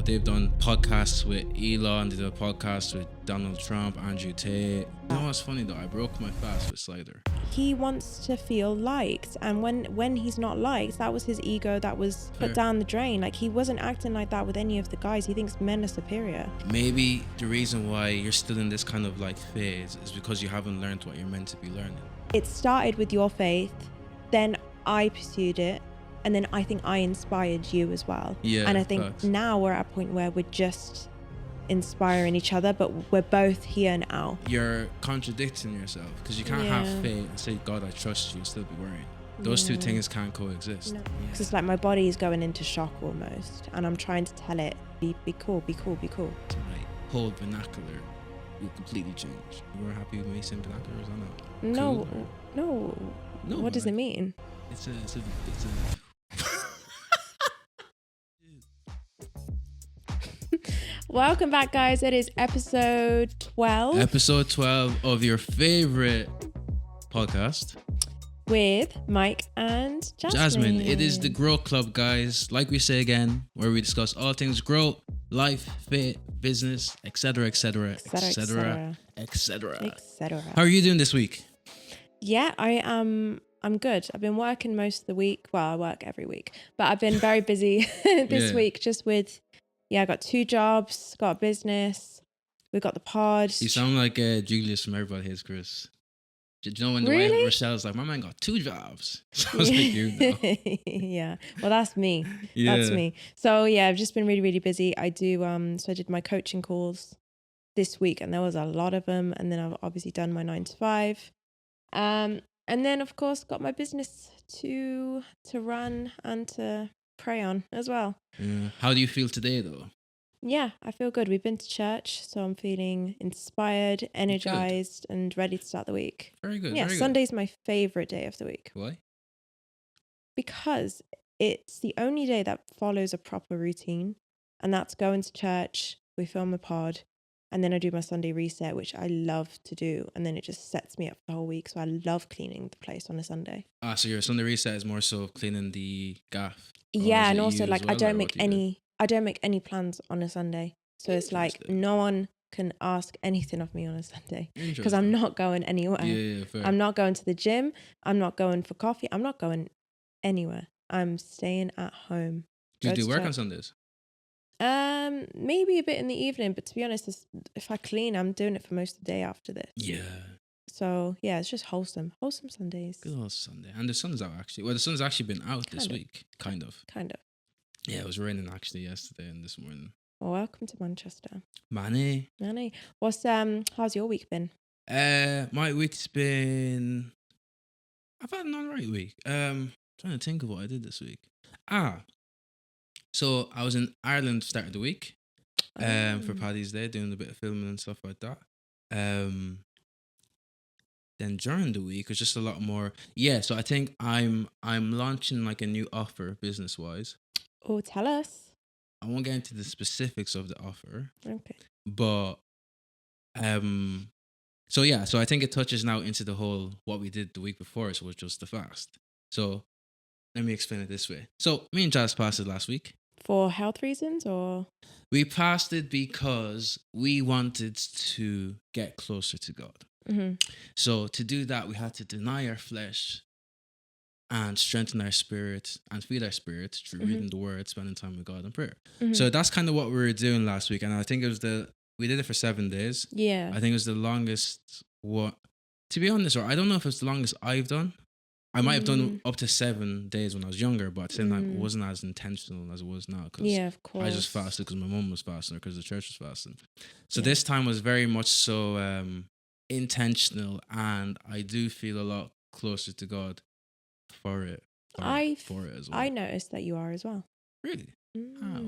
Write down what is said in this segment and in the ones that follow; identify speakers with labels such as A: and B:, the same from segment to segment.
A: They've done podcasts with Elon. They did a podcast with Donald Trump, Andrew Tate. You know what's funny though? I broke my fast with Slider.
B: He wants to feel liked, and when he's not liked, that was his ego that was put down the drain. Like, he wasn't acting like that with any of the guys. He thinks men are superior.
A: Maybe the reason why you're still in this kind of like phase is because you haven't learned what you're meant to be learning.
B: It started with your faith, then I pursued it, and then I think I inspired you as well.
A: Yeah,
B: and I think
A: facts.
B: now we're at a point where we're just inspiring each other, but we're both here now.
A: You're contradicting yourself because you can't have faith and say, God, I trust you, and still be worrying. Those two things can't coexist.
B: No. Because it's like my body is going into shock almost, and I'm trying to tell it, be cool, be cool, be cool.
A: My whole vernacular will completely change. You were happy with me saying vernaculars or not?
B: No,
A: Cool.
B: no. What does it mean?
A: It's a
B: Welcome back, guys. It is episode 12.
A: Episode 12 of your favorite podcast
B: with Mike and Jasmine.
A: It is the Grow Club, guys. Like we say again, where we discuss all things growth, life, fit, business, etc., etc., etc., etc. How are you doing this week?
B: Yeah, I'm good. I've been working most of the week. Well, I work every week, but I've been very busy this week just with, I got 2 jobs, got a business, we've got the pod.
A: You sound like Julius from Everybody Hates Chris. Do you know when the
B: Really?
A: way Rochelle's like, my man got 2 jobs? Sounds like you though.
B: Yeah, well, that's me.
A: Yeah.
B: That's me. So yeah, I've just been really, really busy. I do, so I did my coaching calls this week and there was a lot of them. And then I've obviously done my 9 to 5. And then of course got my business to run and to pray on as well.
A: Yeah. How do you feel today though?
B: Yeah, I feel good. We've been to church, so I'm feeling inspired, energized, and ready to start the week.
A: Very good.
B: Yeah,
A: very
B: Sunday's my favorite day of the week.
A: Why?
B: Because it's the only day that follows a proper routine, and that's going to church, we film a pod, and then I do my Sunday reset, which I love to do, and then it just sets me up for the whole week. So I love cleaning the place on a Sunday.
A: So your Sunday reset is more so cleaning the gaff.
B: Yeah, and also like I don't make any plans on a Sunday. So it's like no one can ask anything of me on a Sunday because I'm not going anywhere.
A: Yeah, fair.
B: I'm not going to the gym. I'm not going for coffee. I'm not going anywhere. I'm staying at home.
A: Do you do work on Sundays?
B: Maybe a bit in the evening, but to be honest, if I clean, I'm doing it for most of the day after this.
A: Yeah.
B: So yeah, it's just wholesome Sundays.
A: Good old Sunday. And the sun's out actually. Well, the sun's actually been out this week. Kind of. Yeah, it was raining actually yesterday and this morning.
B: Well, welcome to Manchester.
A: Manny.
B: What's how's your week been?
A: My week's been, I've had an alright week. Trying to think of what I did this week. So I was in Ireland start of the week. For Paddy's Day, doing a bit of filming and stuff like that. Then during the week, it was just a lot more. Yeah, so I think I'm launching like a new offer business wise.
B: Oh, tell us.
A: I won't get into the specifics of the offer.
B: Okay.
A: But so I think it touches now into the whole what we did the week before, so which was the fast. So let me explain it this way. So me and Jazz passed it last week.
B: For health reasons or?
A: We passed it because we wanted to get closer to God.
B: Mm-hmm.
A: So to do that, we had to deny our flesh and strengthen our spirit and feed our spirit through reading the word, spending time with God and prayer. Mm-hmm. So that's kind of what we were doing last week. And I think we did it for 7 days.
B: Yeah.
A: I think it was the longest, to be honest, or I don't know if it's the longest I've done. I might have done up to 7 days when I was younger, but at the same time, it wasn't as intentional as it was now.
B: Yeah, of course.
A: I just fasted because my mum was fasting or because the church was fasting. So this time was very much so intentional, and I do feel a lot closer to God for it. For it as well.
B: I noticed that you are as well.
A: Really? How?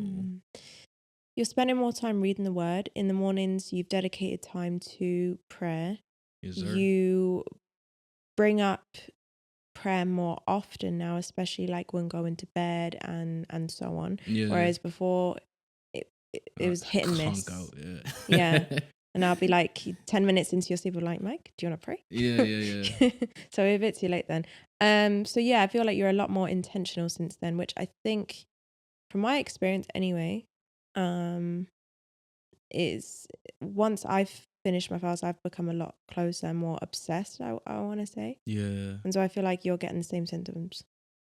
B: You're spending more time reading the word. In the mornings, you've dedicated time to prayer.
A: Yes, sir.
B: You bring up prayer more often now, especially like when going to bed and so on. Yeah. Whereas before, it was hit and miss.
A: Out,
B: yeah. And I'll be like 10 minutes into your sleep, I'm like, Mike, do you want to pray?
A: Yeah.
B: So a bit too late then. So yeah, I feel like you're a lot more intentional since then, which I think, from my experience anyway, um is once I've finished my fast, I've become a lot closer and more obsessed, I want to say.
A: Yeah.
B: And so I feel like you're getting the same symptoms.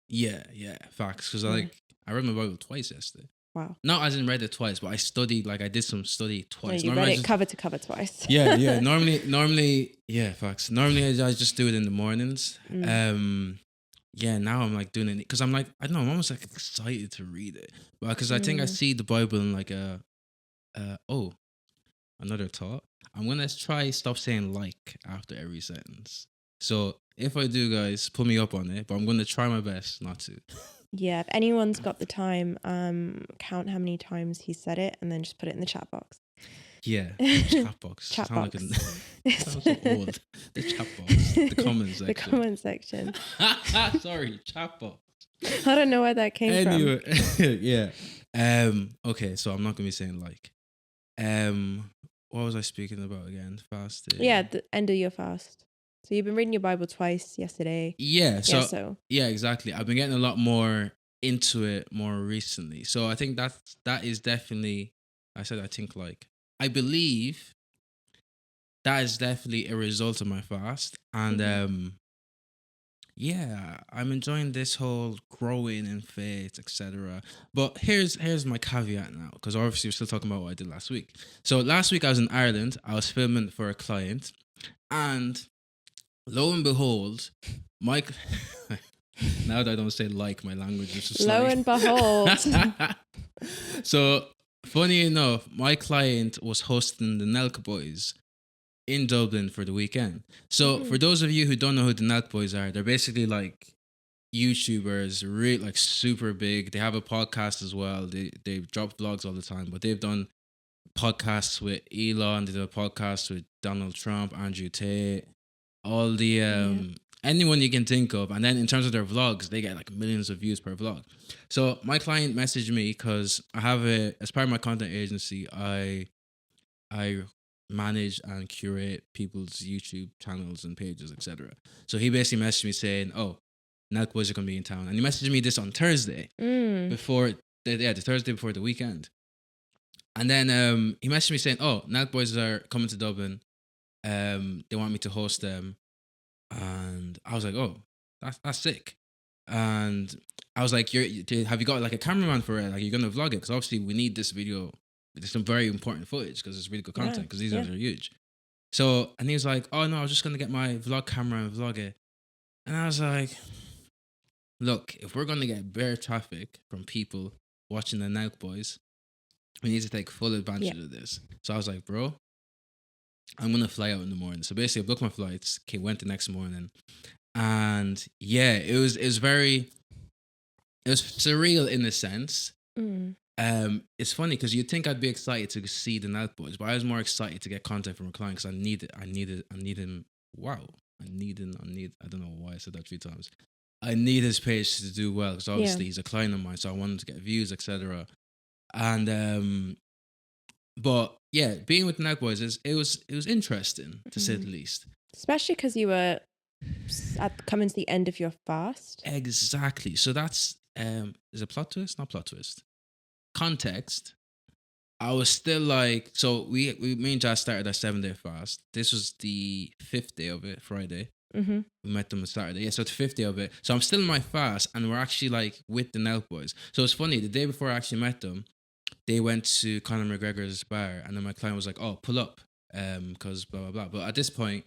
A: Yeah. Facts. Because
B: Yeah.
A: I read my Bible twice yesterday.
B: Wow.
A: Not as in read it twice, but I studied, I did some study
B: No,
A: twice.
B: you
A: Normally
B: read
A: I
B: it
A: just,
B: cover to cover twice.
A: yeah. Normally, yeah, facts. Normally I just do it in the mornings. Yeah, now I'm like doing it because I'm like, I don't know, I'm almost like excited to read it. But because I think I see the Bible in like another thought. I'm gonna try stop saying like after every sentence. So if I do, guys, put me up on it. But I'm gonna try my best not to.
B: Yeah, if anyone's got the time, count how many times he said it and then just put it in the chat box.
A: Yeah, chat box.
B: Chat
A: Sound
B: box.
A: Sounds so old. The chat box. The comment section.
B: The comment section.
A: Sorry, chat box.
B: I don't know where that came from.
A: Yeah. Okay, so I'm not gonna be saying like. What was I speaking about again? Fasting.
B: Yeah, the end of your fast. So you've been reading your Bible twice yesterday.
A: Yeah.
B: So
A: Yeah, exactly. I've been getting a lot more into it more recently. So I think that is definitely. I think like I believe that is definitely a result of my fast, and yeah, I'm enjoying this whole growing in faith, etc. But here's my caveat now, because obviously we're still talking about what I did last week. So last week I was in Ireland. I was filming for a client, and lo and behold, Mike. Now that I don't say like, my language is just
B: lo and behold.
A: So funny enough, my client was hosting the Nelk Boys in Dublin for the weekend. So for those of you who don't know who the Nelk Boys are, they're basically like YouTubers, really like super big. They have a podcast as well. They drop vlogs all the time, but they've done podcasts with Elon. They did a podcast with Donald Trump, Andrew Tate, all the anyone you can think of. And then in terms of their vlogs, they get like millions of views per vlog. So my client messaged me because I have as part of my content agency, I manage and curate people's YouTube channels and pages, etc. So he basically messaged me saying, "Oh, Nelk Boys are gonna be in town," and he messaged me this on Thursday before the Thursday before the weekend. And then he messaged me saying, "Oh, Nelk Boys are coming to Dublin. They want me to host them," and I was like, "Oh, that's sick." And I was like, have you got like a cameraman for it? Like, you're gonna vlog it? Because obviously we need this video. There's some very important footage because it's really good content because these guys are huge. So, and he was like, "Oh no, I was just gonna get my vlog camera and vlog it." And I was like, "Look, if we're gonna get bare traffic from people watching the Nelk Boys, we need to take full advantage of this." So I was like, "Bro, I'm gonna fly out in the morning." So basically, I booked my flights. Went the next morning, and yeah, it was surreal in a sense. It's funny because you'd think I'd be excited to see the Nelk Boys, but I was more excited to get content from a client because I need him. Wow, I don't know why I said that 3 times. I need his page to do well because obviously he's a client of mine, so I wanted to get views, etc. And but yeah, being with the Nelk Boys it was interesting to say the least.
B: Especially because you were coming to the end of your fast.
A: Exactly. So that's is a plot twist, not plot twist. Context. I was still like, so me and Jazz started our 7-day fast. This was the 5th day of it, Friday. We met them on Saturday. Yeah, so it's the 5th day of it. So I'm still in my fast, and we're actually like with the Nelk Boys. So it's funny, the day before I actually met them, they went to Conor McGregor's bar, and then my client was like, "Oh, pull up," because blah blah blah. But at this point,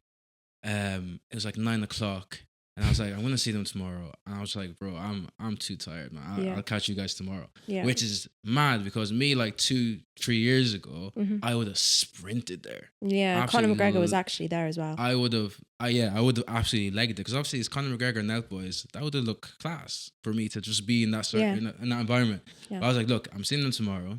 A: it was like 9 o'clock. And I was like, "I'm gonna see them tomorrow." And I was like, "Bro, I'm too tired, man. I'll catch you guys tomorrow." Which is mad because me, like 2-3 years ago, I would have sprinted there.
B: Yeah, Conor McGregor was actually there as well.
A: I would have absolutely legged it because obviously it's Conor McGregor and Nelk Boys. That would have looked class for me to just be in that in that environment. But I was like, "Look, I'm seeing them tomorrow.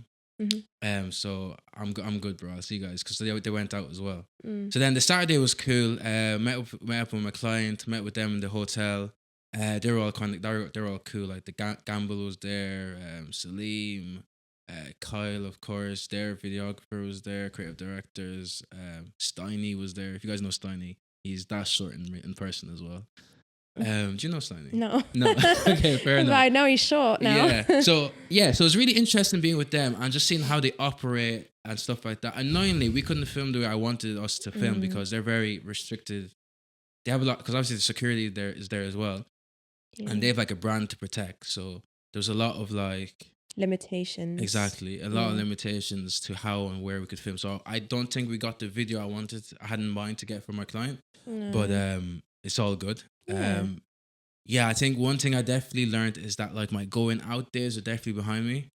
A: So I'm good, bro. I'll see you guys," because they went out as well. So then the Saturday was cool. Met up with my client. Met with them in the hotel. They were all they're all cool. Like the Gamble was there. Salim, Kyle, of course. Their videographer was there. Creative directors. Steiny was there. If you guys know Steiny, he's that short in person as well. Do you know Slightly?
B: No.
A: No. Okay, fair enough.
B: But I know he's short now.
A: Yeah. So it's really interesting being with them and just seeing how they operate and stuff like that. Annoyingly, we couldn't film the way I wanted us to film because they're very restricted. They have a lot, because obviously the security there is there as well, and they have like a brand to protect. So there's a lot of like
B: limitations.
A: Exactly, a lot of limitations to how and where we could film. So I don't think we got the video I had in mind to get from our client, but it's all good. I think one thing I definitely learned is that like my going out days are definitely behind me.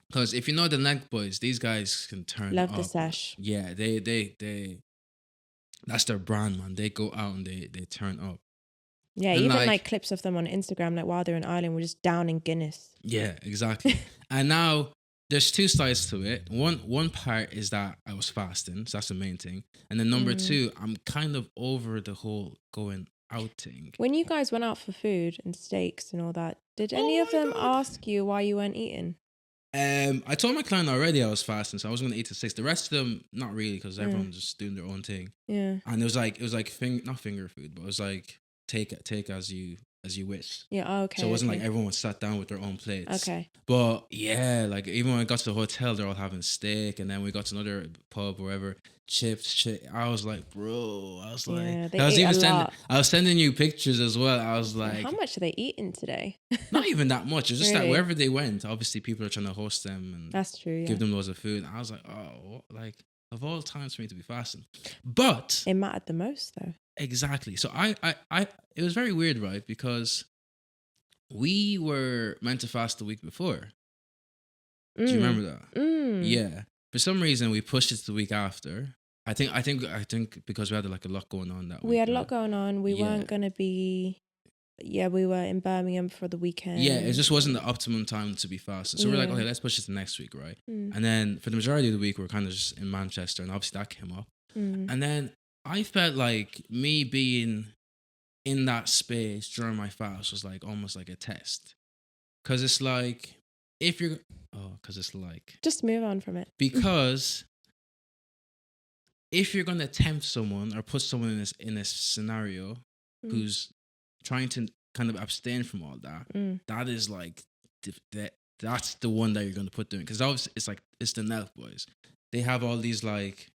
A: Because if you know the Nelk Boys, these guys can turn
B: Love
A: up.
B: the sesh.
A: Yeah, they that's their brand, man. They go out and they turn up.
B: Yeah,
A: And
B: even like clips of them on Instagram, like while they're in Ireland, we're just down in Guinness.
A: Yeah, exactly. And now there's two sides to it. One part is that I was fasting, so that's the main thing. And then number two, I'm kind of over the whole going out thing.
B: When you guys went out for food and steaks and all that, did any of them ask you why you weren't eating?
A: I told my client already I was fasting, so I was going to eat till 6. The rest of them, not really, because everyone's just doing their own thing.
B: Yeah.
A: And it was like not finger food, but it was like take as you wish.
B: Yeah. Okay.
A: So it wasn't like everyone sat down with their own plates.
B: Okay.
A: But yeah, like even when I got to the hotel, they're all having steak, and then we got to another pub, or whatever, chips. I was like, bro. I was like, I was sending you pictures as well. I was like,
B: how much are they eating today?
A: Not even that much. It's just that wherever they went, obviously people are trying to host them and
B: that's true. Yeah.
A: Give them loads of food. I was like, oh, like of all times for me to be fasting, but
B: it mattered the most though.
A: Exactly. So I it was very weird, right? Because we were meant to fast the week before. Do you remember that? Yeah. For some reason, we pushed it to the week after. I think because we had like a lot going on that week.
B: We had a lot going on. We weren't gonna be. Yeah, we were in Birmingham for the weekend.
A: Yeah, it just wasn't the optimum time to be fasting. So we're like, okay, let's push it to next week, right? And then for the majority of the week, we're kind of just in Manchester, and obviously that came up. And then I felt like me being in that space during my fast was like almost like a test. Because it's like,
B: just move on from it.
A: Because if you're going to tempt someone or put someone in a scenario who's trying to kind of abstain from all that, that is like, that's the one that you're going to put doing. Because obviously it's the Nelk Boys. They have all these like,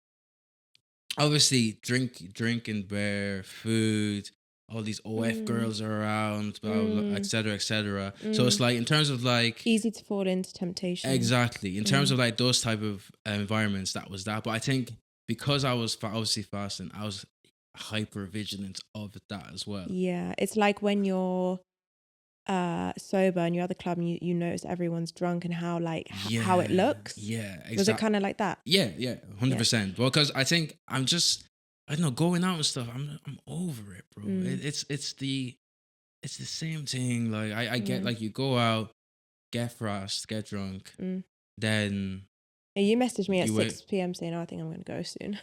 A: obviously drink and bear, food, all these OF girls are around, blah, blah, et cetera, et cetera. So it's like, in terms of like,
B: easy to fall into temptation.
A: Exactly. In terms of like those type of environments, that was that. But I think because I was obviously fasting, I was hyper vigilant of that as well.
B: Yeah. It's like when you're sober and you're at the club and you notice everyone's drunk and how like how it looks.
A: Yeah, exactly.
B: Was it kind of like that?
A: Yeah, 100%. Well, because I think I don't know, going out and stuff, I'm over it, bro. It's the same thing. Like I get like, you go out, get frost, get drunk, then
B: you messaged me at 6 p.m. saying, I think I'm going to go soon.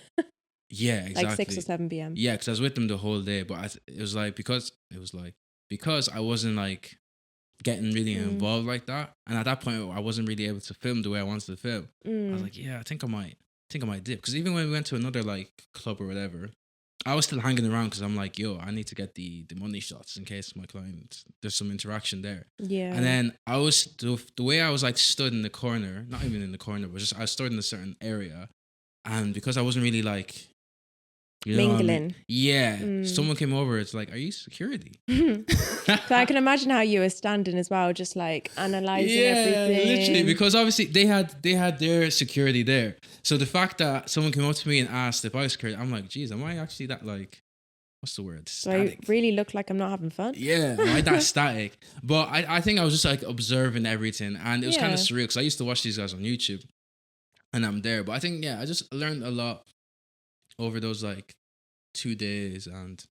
A: Yeah, exactly.
B: Like 6 or 7 p.m.
A: Yeah, because I was with them the whole day, but it was like because I wasn't like getting really involved like that, and at that point I wasn't really able to film the way I wanted to film. I was like, yeah, I think I might dip, because even when we went to another like club or whatever, I was still hanging around because I'm like, yo, I need to get the money shots in case my client, there's some interaction there.
B: Yeah.
A: And then I was the way I was like stood in the corner, not even in the corner, but just I stood in a certain area, and because I wasn't really like
B: mingling.
A: Yeah. Someone came over. It's like, are you security?
B: So I can imagine how you were standing as well, just like analyzing everything.
A: Literally, because obviously they had their security there. So the fact that someone came up to me and asked if I was security, I'm like, geez, am I actually that like, what's the word? Static.
B: So I really look like I'm not having fun.
A: Yeah, am I that static? But I think I was just like observing everything, and it was kind of surreal because I used to watch these guys on YouTube, and I'm there. But I think I just learned a lot over those like 2 days, and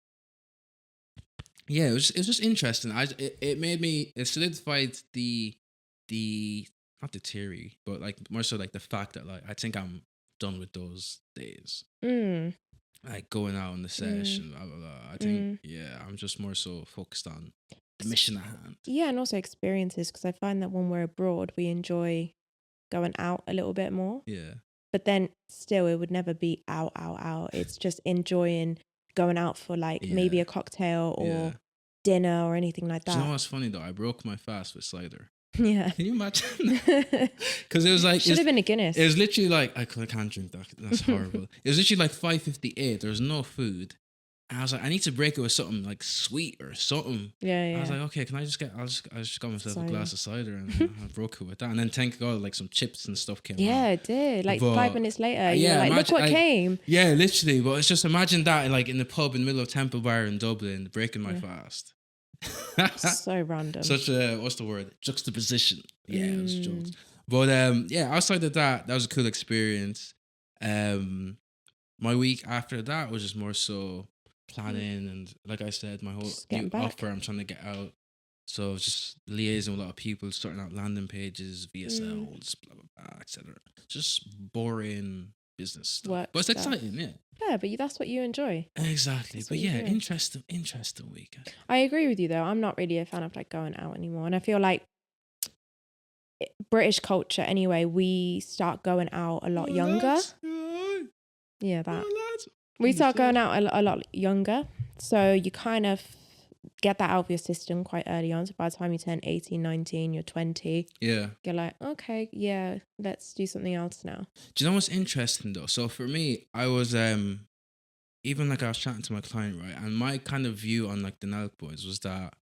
A: yeah, it was just interesting. It solidified the not the theory, but like more so like the fact that like I think I'm done with those days. Like going out on the sesh and blah blah blah. I think I'm just more so focused on the mission at hand.
B: Yeah, and also experiences, because I find that when we're abroad, we enjoy going out a little bit more.
A: Yeah.
B: But then still, it would never be out. It's just enjoying going out for like maybe a cocktail or dinner or anything like
A: Do you know
B: that.
A: what's funny though? I broke my fast with cider.
B: Yeah.
A: Can you imagine? Because it was like
B: Should have been a Guinness.
A: It was literally like I can't drink that. That's horrible. It was literally like 5:58. There was no food. And I was like, I need to break it with something like sweet or something.
B: Yeah.
A: I was like, okay, can I just get? I just got myself
B: Cider.
A: a glass of cider and I broke it with that. And then thank God, like some chips and stuff came out.
B: Yeah, it did. Like
A: But,
B: 5 minutes later,
A: yeah,
B: you're like, look
A: imagine-
B: what came.
A: Yeah, literally. But it's just imagine that like in the pub in the middle of Temple Bar in Dublin, breaking my
B: Yeah.
A: fast.
B: So random.
A: Such a what's the word? Juxtaposition. Yeah, it was jokes.
B: Mm.
A: But yeah, outside of that was a cool experience. My week after that was just more so planning and like I said, my whole
B: Just getting
A: new
B: back.
A: offer I'm trying to get out. So just liaising with a lot of people, starting out landing pages, VSLs, blah blah blah, etc. Just boring business stuff.
B: Work
A: But it's
B: stuff.
A: exciting, yeah.
B: Yeah, but that's what you enjoy.
A: Exactly.
B: That's
A: But
B: what you
A: yeah,
B: do.
A: interesting week.
B: I agree with you though. I'm not really a fan of like going out anymore. And I feel like British culture anyway, we start going out a lot younger. Yeah, that. We start going out a lot younger. So you kind of get that out of your system quite early on. So by the time you turn 18, 19, you're 20,
A: Yeah.
B: you're like, okay, yeah, let's do something else now.
A: Do you know what's interesting though? So for me, I was even like I was chatting to my client, right? And my kind of view on like the Nelk Boys was that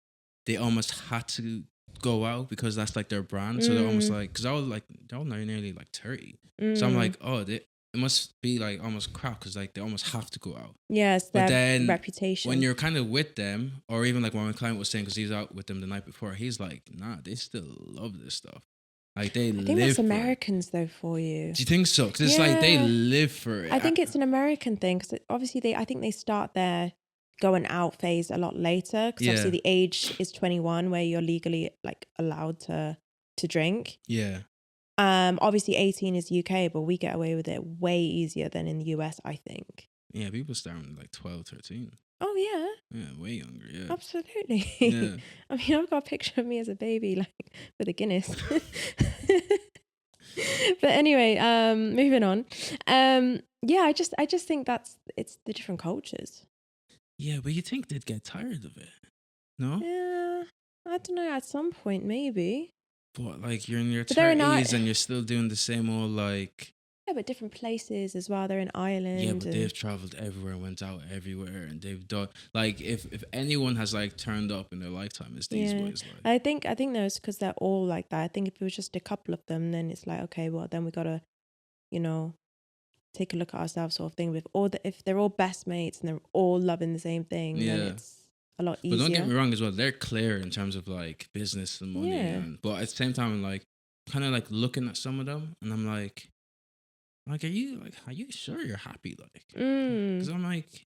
A: they almost had to go out because that's like their brand. So they're almost like, because I was like, they're all nearly like 30. So I'm like, oh, it must be like almost crap because like they almost have to go out.
B: Yeah, it's
A: But
B: their
A: then
B: reputation.
A: when you're kind of with them, or even like what my client was saying, because he was out with them the night before, he's like, nah, they still love this stuff. Like they
B: I
A: live
B: think that's
A: for it.
B: Americans though for you.
A: Do you think so? Because it's like they
B: Yeah.
A: live for it.
B: I think it's an American thing because obviously I think they start their going out phase a lot later because obviously
A: Yeah.
B: the age is 21 where you're legally like allowed to drink.
A: Yeah.
B: Obviously 18 is UK, but we get away with it way easier than in the US, I think.
A: Yeah, people starting like 12, 13.
B: Oh yeah,
A: Yeah, way younger, yeah.
B: absolutely.
A: Yeah.
B: I mean, I've got a picture of me as a baby, like with a Guinness. But anyway, moving on. Yeah, I just think it's the different cultures.
A: Yeah, but you think they'd get tired of it? No?
B: Yeah, I don't know. At some point, maybe.
A: But like you're in your
B: But they're in
A: 30s and you're still doing the same old like...
B: Yeah, but different places as well. They're in Ireland.
A: Yeah, but
B: and-
A: they've traveled everywhere, went out everywhere, and they've done... Like, if anyone has like turned up in their lifetime, it's these
B: Yeah.
A: boys. Like,
B: I think those because they're all like that. I think if it was just a couple of them, then it's like, okay, well, then we gotta, take a look at ourselves, sort of thing. With if they're all best mates and they're all loving the same thing, then
A: Yeah.
B: it's a lot
A: but
B: easier.
A: don't get me wrong as well. They're clear in terms of like business and money,
B: Yeah.
A: but at the same time, I'm like kind of like looking at some of them, and I'm like, are you sure you're happy? Like, because I'm like,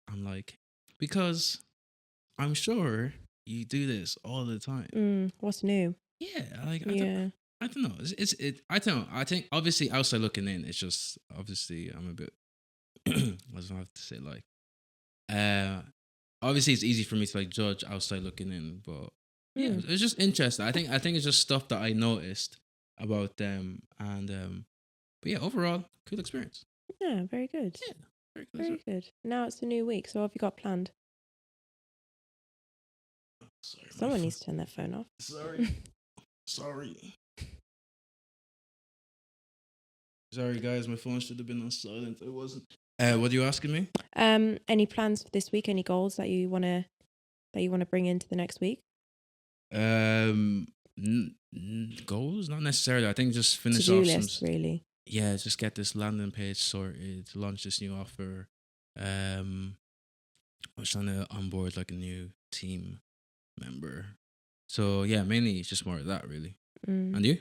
A: I'm like, because I'm sure you do this all the time.
B: What's new?
A: Yeah, like
B: Yeah.
A: I don't know. I don't know. I think obviously outside looking in, it's just obviously I'm a bit. What do I have to say? Like, obviously it's easy for me to like judge outside looking in, but yeah, it's just interesting. I think it's just stuff that I noticed about them, and but yeah, overall, cool experience.
B: Yeah, very good.
A: Yeah, very good.
B: Very good. Now it's a new week, so what have you got planned?
A: Sorry, my
B: Someone
A: phone-
B: needs to turn their phone off.
A: Sorry. Sorry, guys. My phone should have been on silent. It wasn't. What are you asking me?
B: Any plans for this week? Any goals that you wanna bring into the next week?
A: Goals? Not necessarily. I think just finish
B: To-do
A: off
B: list,
A: some.
B: really.
A: Yeah, just get this landing page sorted, launch this new offer. I was trying to onboard like a new team member. So yeah, mainly it's just more of that really. And you?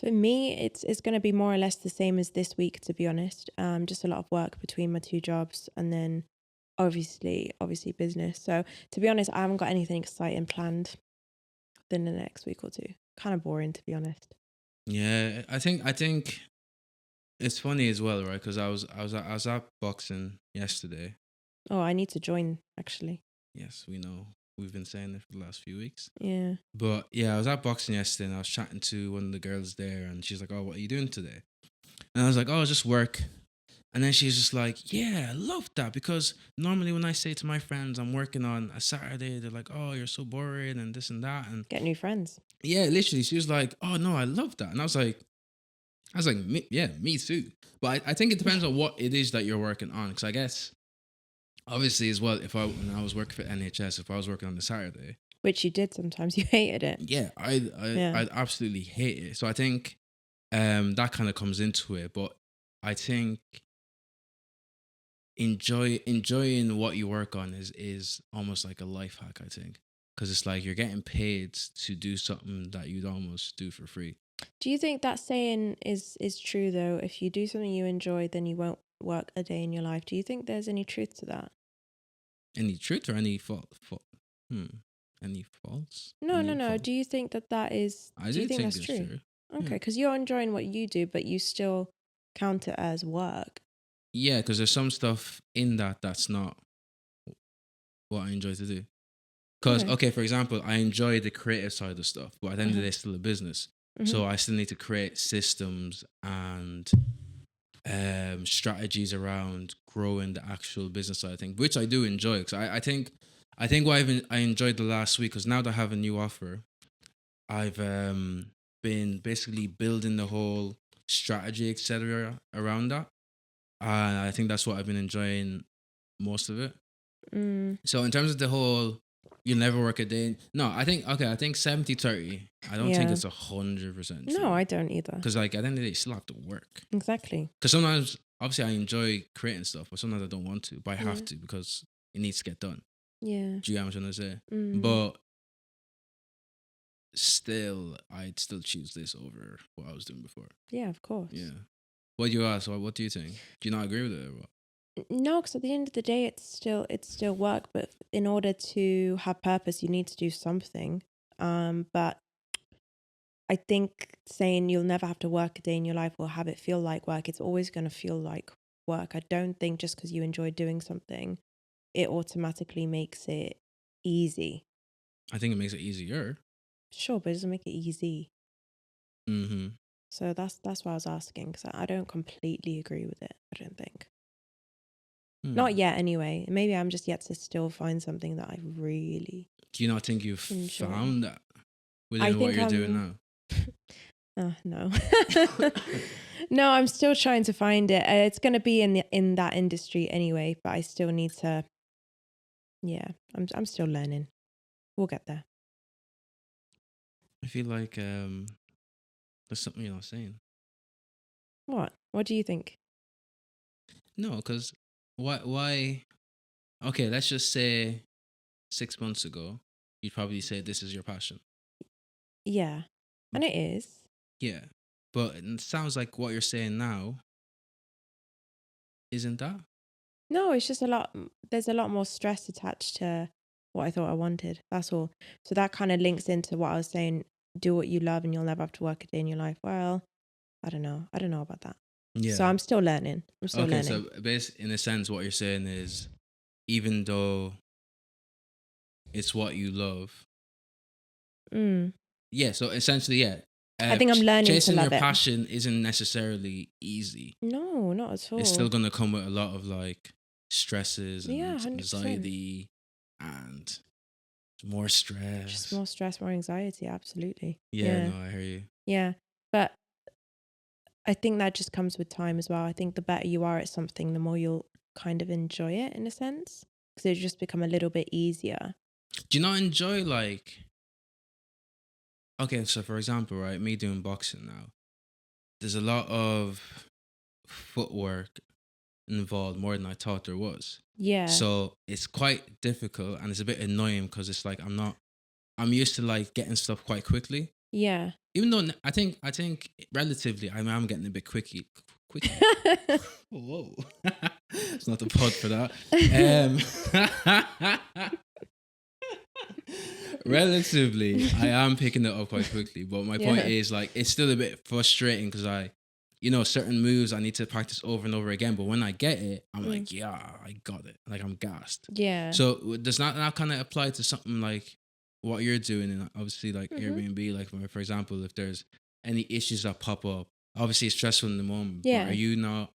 B: For me, it's going to be more or less the same as this week, to be honest. Just a lot of work between my two jobs, and then obviously business. So to be honest, I haven't got anything exciting planned in the next week or two. Kind of boring, to be honest.
A: Yeah, I think it's funny as well, right? Because I was at boxing yesterday.
B: Oh, I need to join actually.
A: Yes, we know. We've been saying it for the last few weeks.
B: Yeah.
A: But yeah, I was at boxing yesterday and I was chatting to one of the girls there, and she's like, "Oh, what are you doing today?" And I was like, "Oh, just work." And then she's just like, yeah, I love that, because normally when I say to my friends I'm working on a Saturday, they're like, oh, you're so boring and this and that. And
B: Get new friends.
A: yeah, literally, she was like, oh no, I love that. And I was like, me too. But I think it depends on what it is that you're working on. Because I guess, obviously, as well, when I was working for NHS, if I was working on the Saturday,
B: Which you did sometimes. You hated it.
A: yeah,
B: Yeah.
A: I'd absolutely hate it. So I think that kind of comes into it. But I think enjoying what you work on is almost like a life hack, I think. Because it's like you're getting paid to do something that you'd almost do for free.
B: Do you think that saying is true though? If you do something you enjoy, then you won't work a day in your life. Do you think there's any truth to that?
A: Any truth or any fault? Any faults?
B: No,
A: Any
B: no, no.
A: fault?
B: Do you think that is?
A: I
B: Do you
A: do
B: think
A: think
B: that's
A: it's
B: true?
A: true.
B: Okay,
A: Yeah.
B: because you're enjoying what you do, but you still count it as work.
A: Yeah, because there's some stuff in that's not what I enjoy to do. Because, okay, for example, I enjoy the creative side of stuff, but at the end of the day, it's still a business. So I still need to create systems and strategies around growing the actual business side of things, which I do enjoy. Because I think what I enjoyed the last week, because now that I have a new offer, I've been basically building the whole strategy, etc., around that. And I think that's what I've been enjoying most of it. So in terms of the whole, you'll never work a day. No, I think 70-30. I don't think
B: Yeah.
A: it's 100%.
B: No, I don't either.
A: Because like at the end of the day, you still have to work.
B: Exactly.
A: Because sometimes, obviously, I enjoy creating stuff, but sometimes I don't want to, but I have
B: Yeah.
A: to because it needs to get done.
B: Yeah.
A: Do you get what I'm trying to say?
B: Mm.
A: But still, I'd still choose this over what I was doing before.
B: Yeah, of course.
A: Yeah. What you ask? What do you think? Do you not agree with it or what?
B: No, because at the end of the day, it's still work. But in order to have purpose, you need to do something. But I think saying you'll never have to work a day in your life will have it feel like work. It's always going to feel like work. I don't think just because you enjoy doing something, it automatically makes it easy.
A: I think it makes it easier.
B: Sure, but it doesn't make it easy.
A: Mm-hmm.
B: So that's why I was asking, because I don't completely agree with it. I don't think. Not yet, anyway. Maybe I'm just yet to still find something that I really.
A: Do you not think you've
B: enjoy.
A: found that within what you're doing now?
B: No. No, I'm still trying to find it. It's going to be in that industry anyway, but I still need to. Yeah, I'm still learning. We'll get there.
A: I feel like there's something you're not saying.
B: What? What do you think?
A: No, because why? Okay, let's just say 6 months ago, you'd probably say this is your passion.
B: Yeah, and it is.
A: Yeah, but it sounds like what you're saying now isn't that?
B: No, it's just there's a lot more stress attached to what I thought I wanted. That's all. So that kind of links into what I was saying. Do what you love and you'll never have to work a day in your life. Well, I don't know. I don't know about that.
A: Yeah.
B: So I'm still learning.
A: Okay, so in a sense, what you're saying is, even though it's what you love. Yeah, so essentially, yeah.
B: I think I'm learning
A: chasing
B: to love
A: your
B: it.
A: passion isn't necessarily easy.
B: No, not at all.
A: It's still going to come with a lot of like stresses and
B: 100%.
A: anxiety and more stress.
B: Just more stress, more anxiety. Absolutely.
A: Yeah, no, I hear you.
B: Yeah, but I think that just comes with time as well. I think the better you are at something, the more you'll kind of enjoy it in a sense, because it'll just become a little bit easier.
A: Do you not enjoy like? Okay, so for example, right, me doing boxing now, there's a lot of footwork involved, more than I thought there was.
B: Yeah.
A: So it's quite difficult and it's a bit annoying because it's like I'm used to like getting stuff quite quickly.
B: Yeah.
A: Even though I think relatively I'm getting a bit quicky. Whoa. It's not the pod for that. Relatively, I am picking it up quite quickly. But my point is like it's still a bit frustrating because certain moves I need to practice over and over again. But when I get it, I'm like, yeah, I got it. Like I'm gassed.
B: Yeah.
A: So does that kind of apply to something like what you're doing, and obviously like Airbnb? Like for example, if there's any issues that pop up, obviously it's stressful in the moment.
B: Yeah.
A: But are you not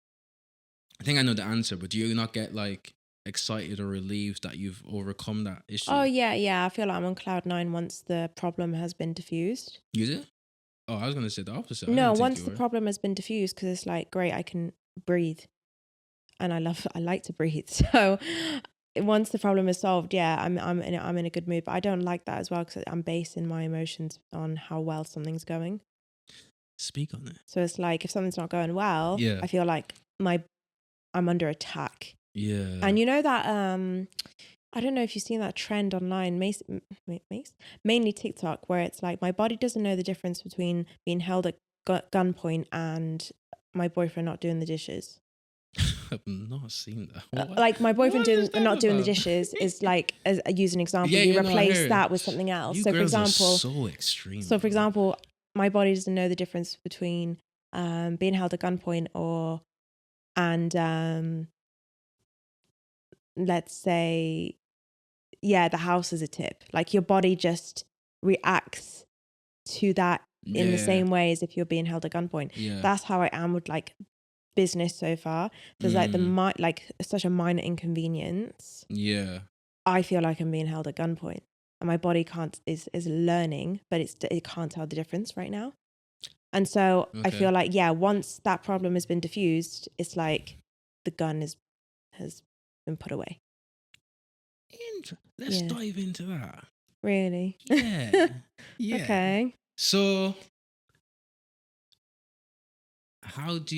A: I think I know the answer, but do you not get like excited or relieved that you've overcome that issue?
B: Oh yeah. I feel like I'm on cloud nine once the problem has been diffused.
A: Is it? Oh, I was gonna say the opposite. I
B: No,
A: didn't think
B: once
A: you
B: the
A: were.
B: problem has been diffused, because it's like, great, I can breathe, and I like to breathe. So once the problem is solved, yeah, I'm in a good mood. But I don't like that as well, because I'm basing my emotions on how well something's going.
A: Speak on it.
B: So it's like, if something's not going well,
A: Yeah.
B: I feel like I'm under attack.
A: Yeah.
B: And you know that I don't know if you've seen that trend online, mainly TikTok, where it's like, my body doesn't know the difference between being held at gunpoint and my boyfriend not doing the dishes.
A: I've not seen that.
B: Like, my boyfriend
A: What is that
B: not doing the
A: about?
B: dishes is like, as I use an example,
A: Yeah,
B: you
A: yeah, no, I
B: replace
A: heard.
B: that with something else.
A: You
B: So for
A: girls are
B: example,
A: so extreme.
B: so for
A: bro.
B: example, my body doesn't know the difference between being held at gunpoint and let's say, yeah, the house is a tip. Like, your body just reacts to that in the
A: Yeah.
B: same way as if you're being held at gunpoint.
A: Yeah.
B: That's how I am with like business so far. There's like like such a minor inconvenience.
A: Yeah.
B: I feel like I'm being held at gunpoint, and my body is learning, but it can't tell the difference right now. And so I
A: Okay.
B: feel like, yeah, once that problem has been diffused, it's like the gun has been put away.
A: Let's
B: Yeah.
A: dive into that.
B: Really?
A: Yeah. Yeah.
B: Okay.
A: So how do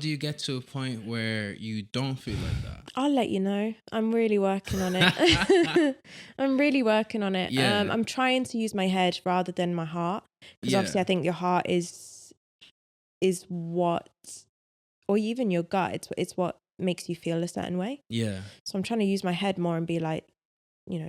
A: you get to a point where you don't feel like that?
B: I'll let you know. I'm really working on it. I'm really working on it.
A: Yeah.
B: I'm trying to use my head rather than my heart, because obviously I think your heart is what, or even your gut. It's what makes you feel a certain way.
A: Yeah.
B: So I'm trying to use my head more and be like,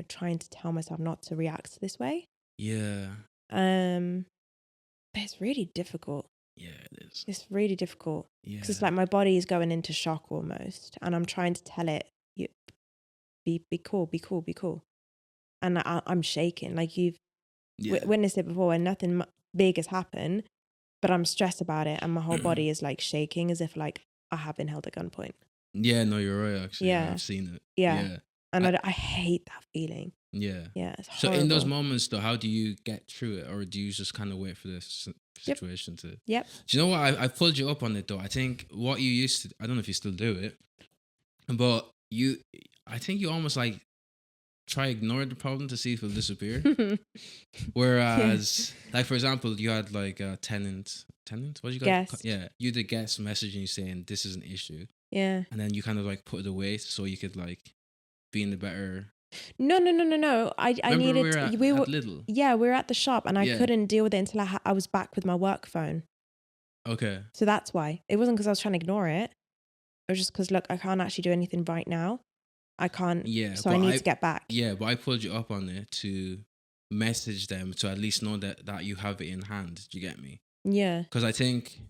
B: trying to tell myself not to react this way.
A: Yeah.
B: But it's really difficult.
A: Yeah, it is.
B: It's really difficult.
A: Yeah.
B: Because it's like my body is going into shock almost, and I'm trying to tell it, be cool, be cool, be cool. And I'm shaking. Like, you've witnessed it before, and nothing big has happened, but I'm stressed about it, and my whole body is like shaking as if like I have been held at gunpoint.
A: Yeah, no, you're right, actually.
B: Yeah.
A: I've seen it.
B: Yeah. And I hate that feeling.
A: Yeah.
B: Yeah, it's
A: So
B: horrible.
A: in those moments, though, how do you get through it, or do you just kind of wait for this situation to?
B: Yep.
A: Do you know what? I pulled you up on it though. I think what you used to. I don't know if you still do it, but I think you almost like try ignore the problem to see if it'll disappear. Whereas, like for example, you had like a tenant. What you got?
B: Guest.
A: Yeah, you the guest messaging you saying this is an issue.
B: Yeah.
A: And then you kind of like put it away so you could like be in the better.
B: No. I
A: Remember
B: needed.
A: we were at Lidl.
B: Yeah, we were at the shop, and I couldn't deal with it until I was back with my work phone.
A: Okay.
B: So that's why. It wasn't because I was trying to ignore it. It was just because, look, I can't actually do anything right now. I can't.
A: Yeah.
B: So I need to get back.
A: Yeah, but I pulled you up on it to message them to at least know that you have it in hand. Do you get me?
B: Yeah.
A: Because I think,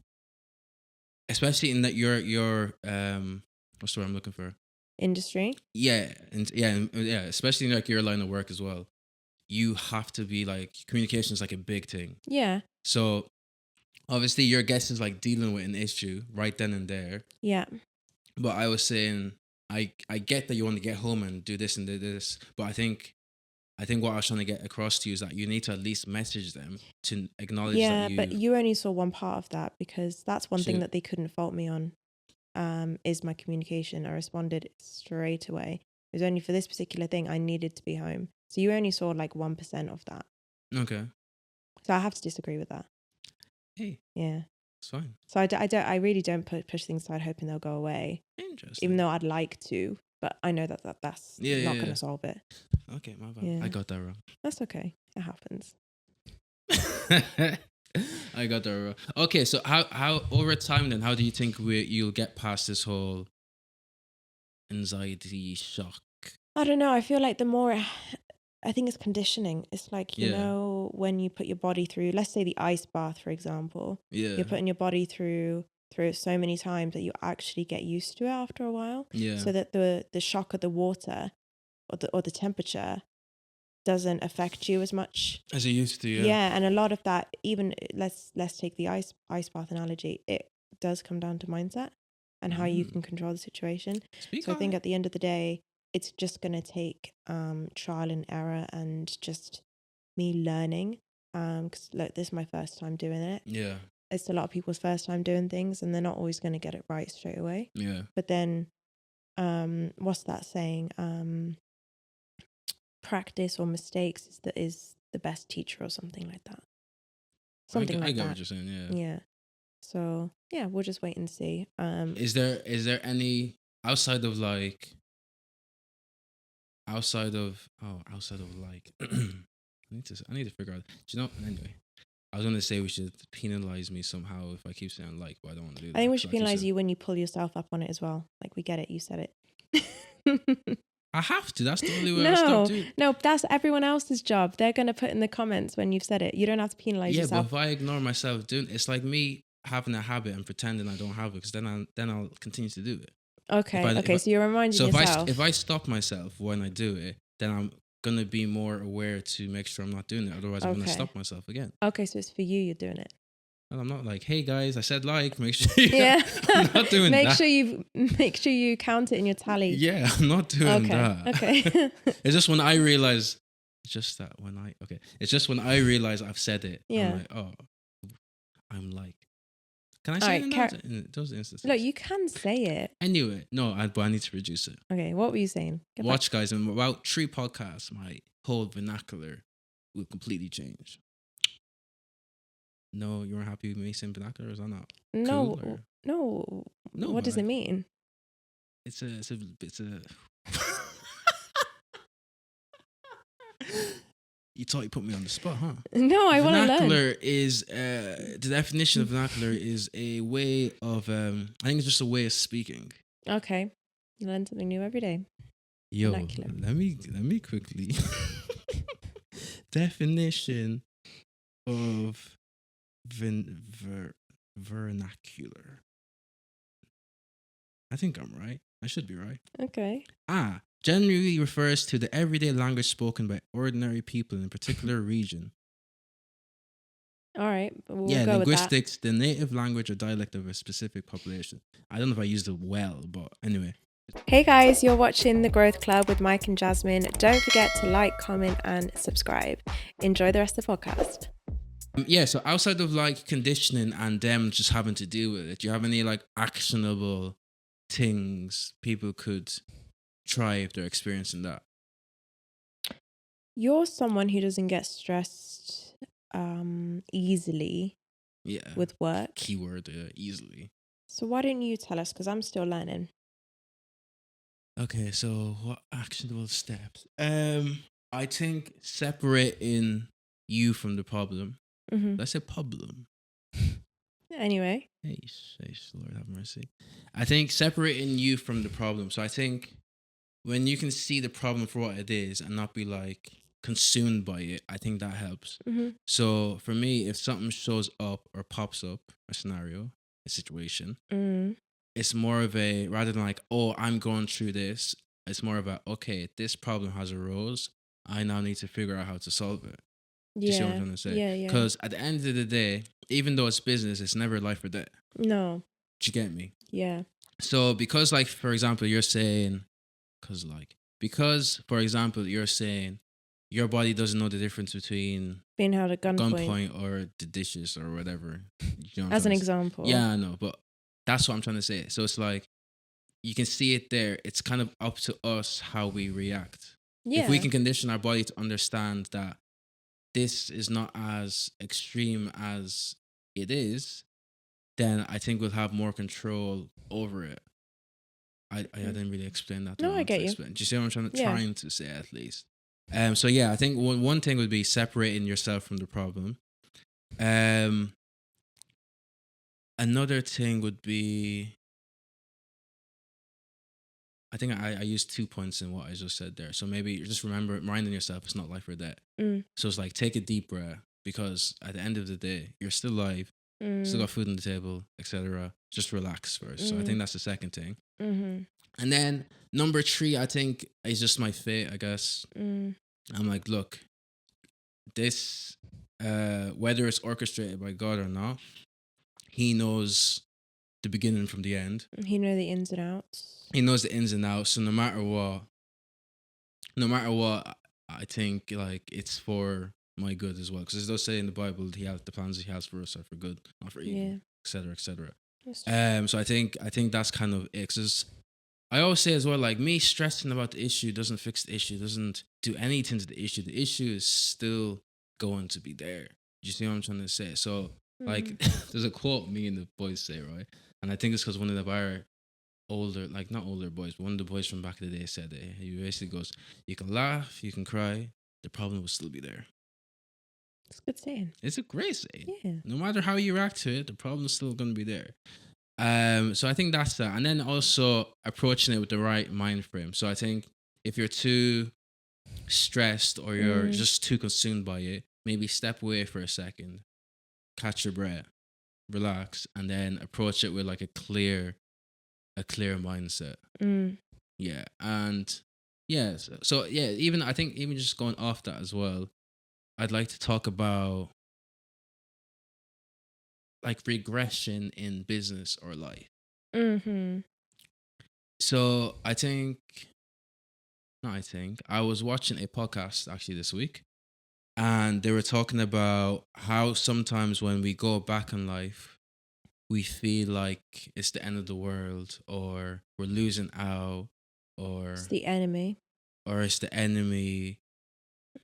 A: especially in that your what's the word I'm looking for?
B: Industry.
A: Yeah, especially in like your line of work as well. You have to be like, communication is like a big thing.
B: Yeah.
A: So obviously your guest is like dealing with an issue right then and there.
B: Yeah.
A: But I was saying, I get that you want to get home and do this and do this, but I think what I was trying to get across to you is that you need to at least message them to acknowledge that you...
B: but you only saw one part of that, because that's one thing that they couldn't fault me on, is my communication. I responded straight away. It was only for this particular thing I needed to be home. So you only saw like 1% of that.
A: Okay.
B: So I have to disagree with that.
A: Hey.
B: Yeah.
A: It's fine.
B: So I really don't push things aside hoping they'll go away.
A: Interesting.
B: Even though I'd like to, but I know that's not going to solve it.
A: Okay, my bad.
B: Yeah.
A: I got that wrong.
B: That's okay. It happens.
A: I got that wrong. Okay, so how over time then, how do you think you'll get past this whole anxiety shock?
B: I don't know. I feel like I think it's conditioning. It's like, you know, when you put your body through, let's say the ice bath, for example.
A: Yeah.
B: You're putting your body through it so many times that you actually get used to it after a while.
A: Yeah.
B: So that the shock of the water or the temperature doesn't affect you as much
A: as it used to.
B: Yeah, and a lot of that, even let's take the ice bath analogy, it does come down to mindset. and how you can control the situation.
A: Speak
B: So I
A: on
B: think
A: it.
B: at the end of the day, it's just going to take trial and error and just me learning. Because like this is my first time doing it.
A: Yeah.
B: It's a lot of people's first time doing things, and they're not always going to get it right straight away.
A: Yeah.
B: But then, what's that saying? Practice or mistakes is the best teacher, or something like that. Something
A: I
B: like
A: get
B: that.
A: what you're saying. Yeah.
B: Yeah. So yeah, we'll just wait and see.
A: Is there any outside of like outside of like I need to figure out. Do you know? Anyway, I was gonna say we should penalize me somehow if I keep saying like, but I don't want to do that.
B: I think we
A: So
B: should
A: keep
B: penalize
A: saying-
B: you when you pull yourself up on it as well. Like, we get it, you said it.
A: I have to. That's the only way I stop doing.
B: No, that's everyone else's job. They're gonna put in the comments when you've said it. You don't have to penalize
A: Yeah,
B: yourself.
A: but if I ignore myself doing, it's like me having a habit and pretending I don't have it, because then I'll continue to do it.
B: Okay, so you're reminding
A: So
B: yourself.
A: if I stop myself when I do it, then I'm gonna be more aware to make sure I'm not doing it. Otherwise, I'm gonna
B: Okay.
A: stop myself again.
B: Okay, so it's for you. You're doing it.
A: And I'm not like, hey guys, I said like, make sure.
B: Yeah.
A: I'm not doing
B: make
A: that.
B: sure you count it in your tally.
A: Yeah, I'm not doing that.
B: Okay.
A: It's just when I realize. It's just when I realize I've said it.
B: Yeah.
A: I'm like, oh, I'm like. Can I
B: All
A: say
B: right,
A: it in those instances?
B: Look, you can say it.
A: Anyway, no, but I need to reduce it.
B: Okay, what were you saying? Get back.
A: Watch, guys, in about 3 podcasts, my whole vernacular will completely change. No, you weren't happy with me saying vernacular, or not?
B: No,
A: Cool, or-
B: no.
A: No,
B: What does it
A: like-
B: mean?
A: It's a. You thought you put me on the spot, huh?
B: No, I want to learn.
A: Vernacular is the definition of vernacular is a way of. I think it's just a way of speaking.
B: Okay, you learn something new every day.
A: Yo,
B: Vernacular.
A: let me quickly definition of vernacular. I think I'm right. I should be right.
B: Okay.
A: Generally refers to the everyday language spoken by ordinary people in a particular region.
B: All right, we'll
A: Yeah,
B: go with that.
A: linguistics, the native language or dialect of a specific population. I don't know if I used it well, but anyway.
B: Hey guys, you're watching The Growth Club with Mike and Jasmine. Don't forget to like, comment, and subscribe. Enjoy the rest of the podcast.
A: Yeah, so outside of like conditioning and them just having to deal with it, do you have any like actionable things people could try if they're experiencing that?
B: You're someone who doesn't get stressed easily
A: Yeah.
B: with work.
A: Keyword, easily.
B: So why don't you tell us? Because I'm still learning.
A: Okay, so what actionable steps? I think separating you from the problem.
B: Mm-hmm.
A: Let's say problem.
B: Anyway.
A: Hey, Lord have mercy. I think separating you from the problem. So I think when you can see the problem for what it is and not be like consumed by it, I think that helps.
B: Mm-hmm.
A: So for me, if something shows up or pops up, a scenario, a situation, it's more of a, rather than like, oh, I'm going through this, it's more of a, okay, this problem has arose. I now need to figure out how to solve it. Do you see what I'm trying to say?
B: Yeah.
A: Because at the end of the day, even though it's business, it's never life or death.
B: No.
A: Do you get me?
B: Yeah.
A: So because like, for example, you're saying, for example, you're saying your body doesn't know the difference between
B: Being held at gunpoint.
A: or the dishes or whatever. You know what
B: As
A: I'm
B: an
A: trying to say?
B: example.
A: Yeah, I know, but that's what I'm trying to say. So it's like, you can see it there. It's kind of up to us how we react.
B: Yeah.
A: If we can condition our body to understand that this is not as extreme as it is, then I think we'll have more control over it. I didn't really explain that.
B: No, I get you.
A: Do you see what I'm trying to say at least? So yeah, I think one thing would be separating yourself from the problem. Another thing would be, I think I used 2 points in what I just said there. So maybe just reminding yourself it's not life or death. So it's like, take a deep breath, because at the end of the day, you're still alive, still got food on the table, etc. Just relax first. So I think that's the second thing.
B: Mm-hmm.
A: And then number 3, I think, is just my fate, I guess. I'm like, look, this, whether it's orchestrated by God or not, he knows the beginning from the end.
B: He knows the ins and outs.
A: He knows the ins and outs. So no matter what, I think like it's for my good as well. Because it does say in the Bible, he has the plans he has for us are for good, not for evil, etc., etc. So I think that's kind of it. 'Cause I always say as well, like me stressing about the issue doesn't fix the issue, doesn't do anything to the issue. The issue is still going to be there. You see what I'm trying to say? So like, there's a quote me and the boys say, right? And I think it's because one of our older, like not older boys, but one of the boys from back in the day said it. He basically goes, "You can laugh, you can cry, the problem will still be there."
B: It's a good saying.
A: It's a great saying.
B: Yeah.
A: No matter how you react to it, the problem's still going to be there. So I think that's that. And then also approaching it with the right mind frame. So I think if you're too stressed or you're just too consumed by it, maybe step away for a second, catch your breath, relax, and then approach it with like a clear mindset. Yeah. And yeah, so yeah, even I think even just going off that as well, I'd like to talk about like regression in business or life. So I was watching a podcast actually this week, and they were talking about how sometimes when we go back in life, we feel like it's the end of the world, or we're losing out, or
B: It's the enemy.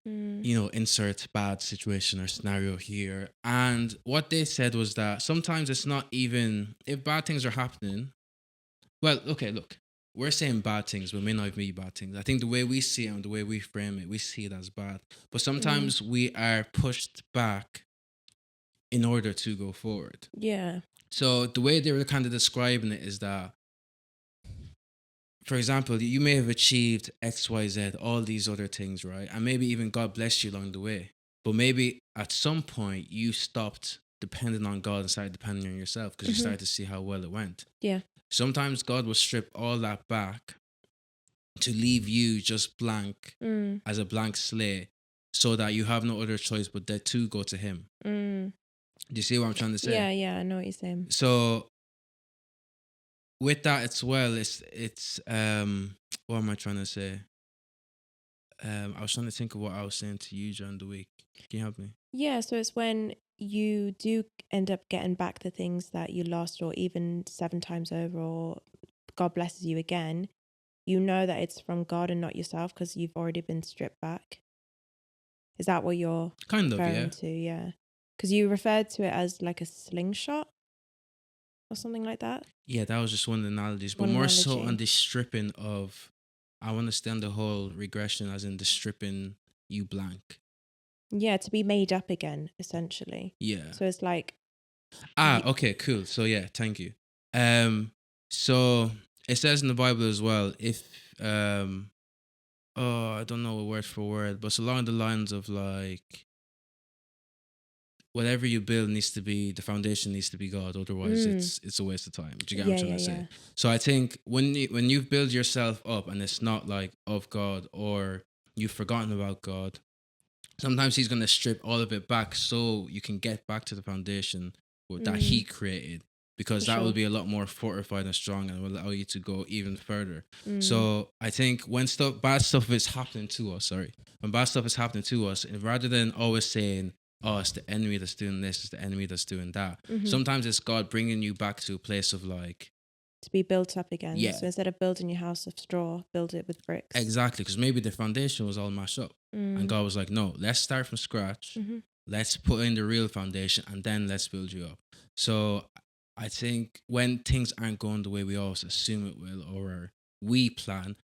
A: Insert bad situation or scenario here. And what they said was that sometimes it's not even if bad things are happening. Well, okay, look, we're saying bad things, but it may not be bad things. I think the way we see it and the way we frame it, we see it as bad. But sometimes we are pushed back in order to go forward.
B: Yeah.
A: So the way they were kind of describing it is that, for example, you may have achieved X, Y, Z, all these other things, right? And maybe even God blessed you along the way. But maybe at some point you stopped depending on God and started depending on yourself because you started to see how well it went.
B: Yeah.
A: Sometimes God will strip all that back to leave you just blank as a blank slate so that you have no other choice but that to go to Him. Do you see what I'm trying to say?
B: Yeah, I know what you're saying.
A: So with that as well, it's what am I trying to say? I was trying to think of what I was saying to you during the week. Can you help me?
B: Yeah, so it's when you do end up getting back the things that you lost, or even 7 times over, or God blesses you again, you know that it's from God and not yourself because you've already been stripped back. Is that what you're
A: kind of
B: referring to? Yeah. Because you referred to it as like a slingshot or something like that.
A: Yeah, that was just one of the analogies, but more so on the stripping of, I understand the whole regression as in the stripping you blank.
B: Yeah, to be made up again, essentially.
A: Yeah.
B: So it's like...
A: Okay, cool. So yeah, thank you. So it says in the Bible as well, if, I don't know a word for word, but it's along the lines of like, whatever you build the foundation needs to be God. Otherwise, it's a waste of time. Do you get what I'm trying to say? So I think when you build yourself up and it's not like of God, or you've forgotten about God, sometimes He's going to strip all of it back so you can get back to the foundation that He created, because that will be a lot more fortified and strong and will allow you to go even further. So I think when bad stuff is happening to us, and rather than always saying, oh, it's the enemy that's doing this, it's the enemy that's doing that. Sometimes it's God bringing you back to a place of like...
B: to be built up again.
A: Yeah.
B: So instead of building your house of straw, build it with bricks.
A: Exactly, because maybe the foundation was all mashed up. And God was like, no, let's start from scratch. Let's put in the real foundation and then let's build you up. So I think when things aren't going the way we always assume it will, or we plan...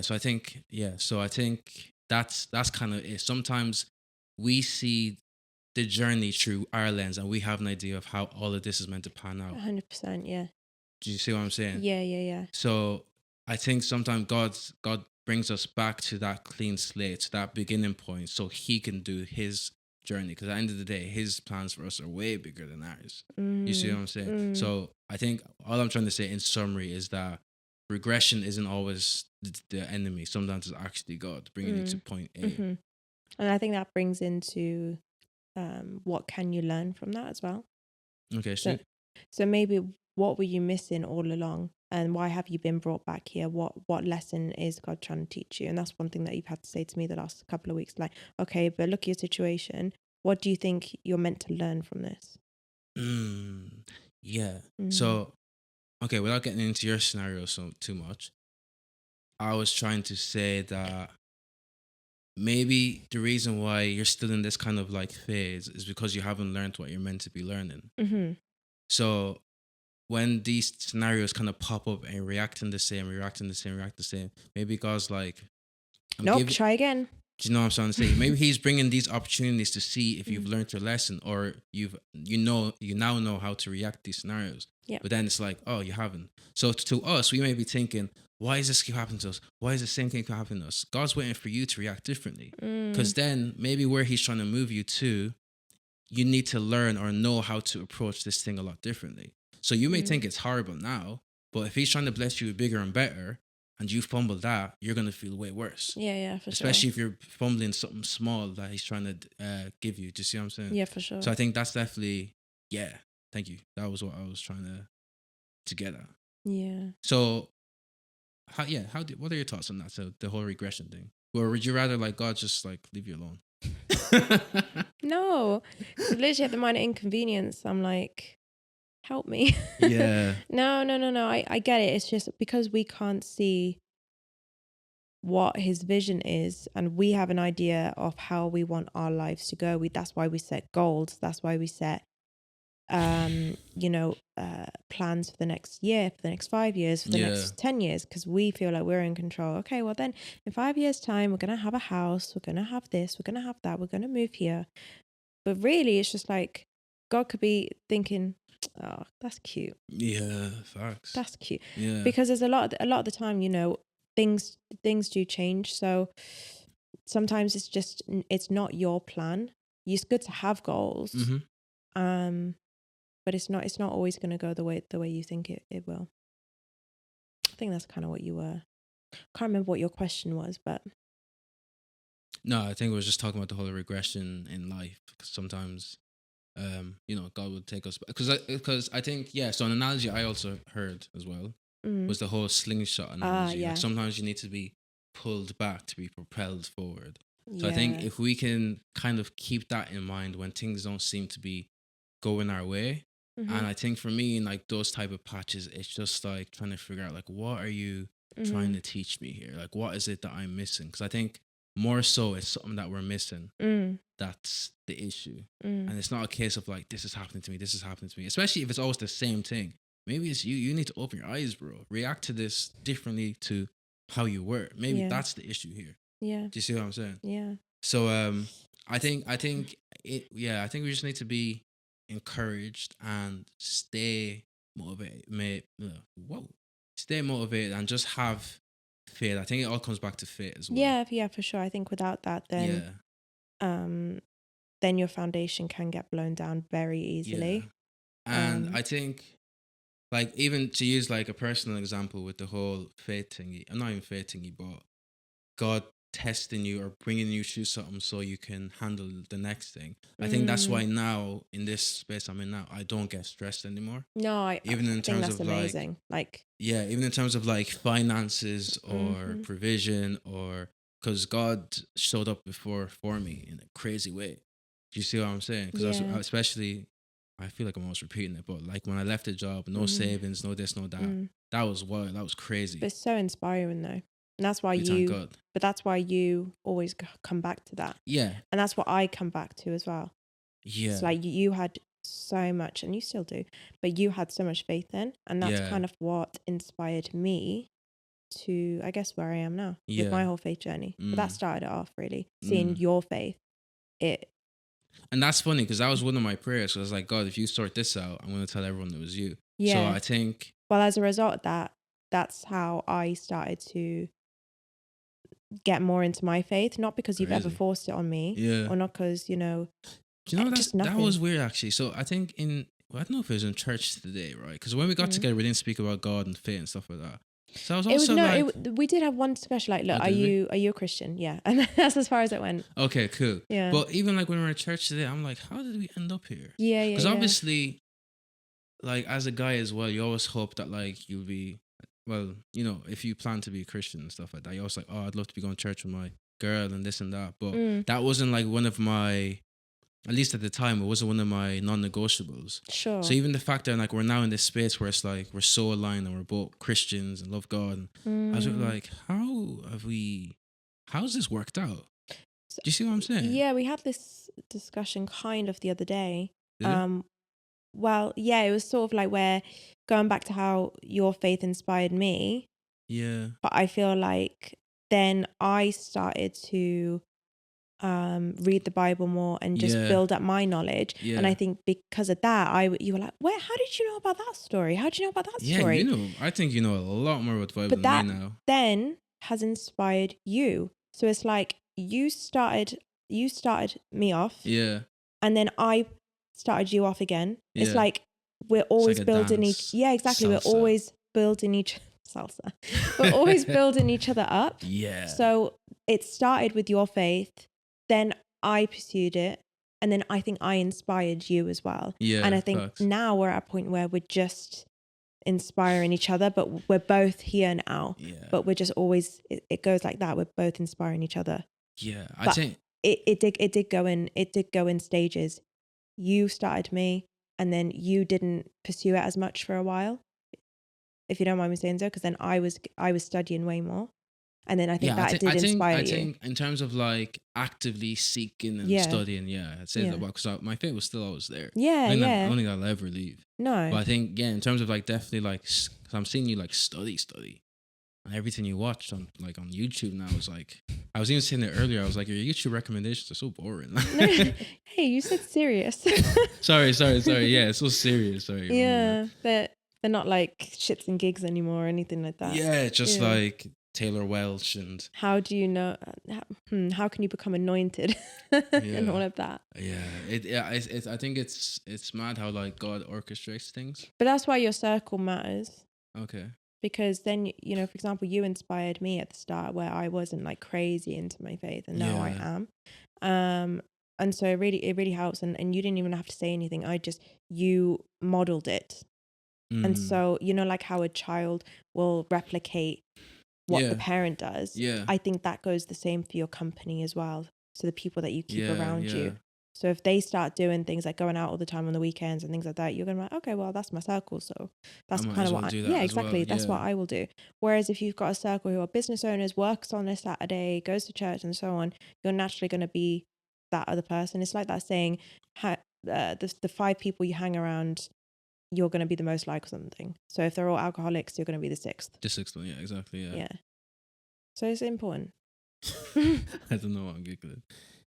A: So I think that's kind of it. Sometimes we see the journey through our lens and we have an idea of how all of this is meant to pan out.
B: 100%, yeah.
A: Do you see what I'm saying?
B: Yeah.
A: So I think sometimes God brings us back to that clean slate, to that beginning point, so He can do His journey. Because at the end of the day, His plans for us are way bigger than ours. You see what I'm saying? So I think all I'm trying to say in summary is that regression isn't always the enemy. Sometimes it's actually God bringing you to point A.
B: And I think that brings into what can you learn from that as well.
A: Okay, sure.
B: So maybe what were you missing all along? And why have you been brought back here? What lesson is God trying to teach you? And that's one thing that you've had to say to me the last couple of weeks. Like, okay, but look at your situation. What do you think you're meant to learn from this?
A: Yeah.
B: Mm.
A: So, okay, without getting into your scenario so too much, I was trying to say that maybe the reason why you're still in this kind of like phase is because you haven't learned what you're meant to be learning.
B: Mm-hmm.
A: So when these scenarios kind of pop up and reacting the same, maybe God's like,
B: Try again.
A: do you know what I'm trying to say? Maybe he's bringing these opportunities to see if you've learned your lesson, or you now know how to react to these scenarios.
B: Yeah.
A: But then it's like, oh, you haven't. So to us, we may be thinking, why is this keep happening to us? Why is the same thing keep happening to us? God's waiting for you to react differently. Because then maybe where he's trying to move you to, you need to learn or know how to approach this thing a lot differently. So you may think it's horrible now, but if he's trying to bless you with bigger and better, and you fumble that, you're going to feel way worse.
B: Yeah, for
A: Especially if you're fumbling something small that he's trying to give you. Do you see what I'm saying?
B: Yeah, for sure.
A: So I think that's definitely, thank you. That was what I was trying to get at.
B: Yeah.
A: So, what are your thoughts on that? So the whole regression thing? Or would you rather like God just like leave you alone?
B: No, literally at the minor inconvenience, I'm like, help me.
A: Yeah.
B: No. I get it. It's just because we can't see what his vision is, and we have an idea of how we want our lives to go. That's why we set goals. That's why we set, plans for the next year, for the next 5 years, for the next 10 years, because we feel like we're in control. Okay, well then in 5 years' time, we're going to have a house. We're going to have this. We're going to have that. We're going to move here. But really, it's just like God could be thinking, oh, that's cute.
A: Yeah, facts.
B: That's cute.
A: Yeah.
B: Because there's a lot of the time, things do change. So sometimes it's not your plan. It's good to have goals.
A: Mm-hmm.
B: But it's not always going to go the way you think it will. I think that's kind of what you were. Can't remember what your question was, but
A: no, I think we were just talking about the whole regression in life, because sometimes, God would take us back. Because I think, so an analogy I also heard as well was the whole slingshot analogy.
B: yeah.
A: Like sometimes you need to be pulled back to be propelled forward. So
B: yeah.
A: I think if we can kind of keep that in mind when things don't seem to be going our way, and I think for me, in like those type of patches, it's just like trying to figure out like, what are you trying to teach me here? Like, what is it that I'm missing? Because I think more so it's something that we're missing. That's the issue. And it's not a case of like, this is happening to me, especially if it's always the same thing. Maybe it's you need to open your eyes, bro. React to this differently to how you were. Maybe that's the issue here.
B: Yeah.
A: Do you see what I'm saying?
B: Yeah.
A: So I think we just need to be encouraged and stay motivated. Stay motivated and just have faith. I think it all comes back to faith as well.
B: Yeah, for sure. I think without that, then your foundation can get blown down very easily.
A: Yeah. And I think, like, even to use like a personal example with the whole faith thingy, I'm not even faith thingy, but God testing you or bringing you through something so you can handle the next thing. I think that's why now in this space I'm in now, I don't get stressed anymore.
B: No, I
A: think
B: that's amazing.
A: Even in terms of like finances or provision, or because God showed up before for me in a crazy way. Do you see what I'm saying? Because especially, I feel like I'm almost repeating it, but like when I left the job, no savings, no this, no that. That was wild. That was crazy.
B: But it's so inspiring though. And that's why that's why you always come back to that.
A: Yeah.
B: And that's what I come back to as well.
A: Yeah.
B: It's like you had so much, and you still do, but you had so much faith then. And that's kind of what inspired me to, I guess, where I am now with my whole faith journey. But that started it off really, seeing your faith.
A: And that's funny because that was one of my prayers. So I was like, God, if you sort this out, I'm going to tell everyone it was you.
B: Yeah.
A: So I think.
B: Well, as a result of that, that's how I started to get more into my faith. Not because you've ever forced it on me. Yeah. Or not because,
A: Do you know that was weird actually. So I think I don't know if it was in church today, right? Because when we got together, we didn't speak about God and faith and stuff like that. So I was also
B: we did have one discussion like, look, are you a Christian? Yeah. And that's as far as it went.
A: Okay, cool.
B: Yeah.
A: But even like when we were in church today, I'm like, how did we end up here?
B: Yeah.
A: Because obviously, like as a guy as well, you always hope that like you'll be, well, you know, if you plan to be a Christian and stuff like that, you always like, oh, I'd love to be going to church with my girl and this and that. But that wasn't like one of my, at least at the time, it wasn't one of my non-negotiables.
B: Sure.
A: So even the fact that like we're now in this space where it's like we're so aligned and we're both Christians and love God, and I was like, how's this worked out? Do you see what I'm saying?
B: Yeah, we had this discussion kind of the other day.
A: Did it?
B: Well, yeah, it was sort of like where going back to how your faith inspired me.
A: Yeah.
B: But I feel like then I started to read the Bible more and just build up my knowledge.
A: Yeah.
B: And I think because of that, you were like, how did you know about that story? How did you know about that story?
A: Yeah, you know, I think you know a lot more about the Bible
B: But
A: than me now.
B: then has inspired you. So it's like you started me off.
A: Yeah.
B: And then I started you off again.
A: Yeah.
B: It's like we're always
A: like
B: building
A: dance.
B: Yeah, exactly.
A: Salsa.
B: We're always building salsa. We're always building each other up.
A: Yeah.
B: So it started with your faith, then I pursued it, and then I think I inspired you as well.
A: Yeah.
B: And I think now we're at a point where we're just inspiring each other, but we're both here now.
A: Yeah.
B: But we're just always it goes like that. We're both inspiring each other.
A: Yeah. I think
B: it did go in stages. You started me, and then you didn't pursue it as much for a while, if you don't mind me saying so, because then I was studying way more, and then I think inspire you. I think
A: in terms of like actively seeking and studying, I'd say that because my faith was still always there.
B: Yeah,
A: I don't think I'll ever leave.
B: No,
A: but I think in terms of like definitely like, cause I'm seeing you like study. And everything you watch on YouTube now is like, I was even saying it earlier. I was like, your YouTube recommendations are so boring.
B: Hey, you said serious.
A: sorry. Yeah, it's so serious. Sorry.
B: Yeah, they're not like shits and gigs anymore or anything like that.
A: Yeah, it's just like Taylor Welch and.
B: How do you know? How can you become anointed and all of that?
A: Yeah, I think it's mad how like God orchestrates things.
B: But that's why your circle matters.
A: Okay.
B: Because then, you know, for example, you inspired me at the start where I wasn't like crazy into my faith, and now I am. And so it really helps. And you didn't even have to say anything. You modeled it. And so, you know, like how a child will replicate what the parent does.
A: Yeah.
B: I think that goes the same for your company as well. So the people that you keep around you. So if they start doing things like going out all the time on the weekends and things like that, you're going to be like, okay, well, that's my circle. So that's kind of what exactly. That's what I will do. Whereas if you've got a circle who are business owners, works on a Saturday, goes to church and so on, you're naturally going to be that other person. It's like that saying, the 5 people you hang around, you're going to be the most like something. So if they're all alcoholics, you're going to be the 6th.
A: The 6th one, yeah, exactly, yeah.
B: Yeah. So it's important.
A: I don't know what I'm giggling.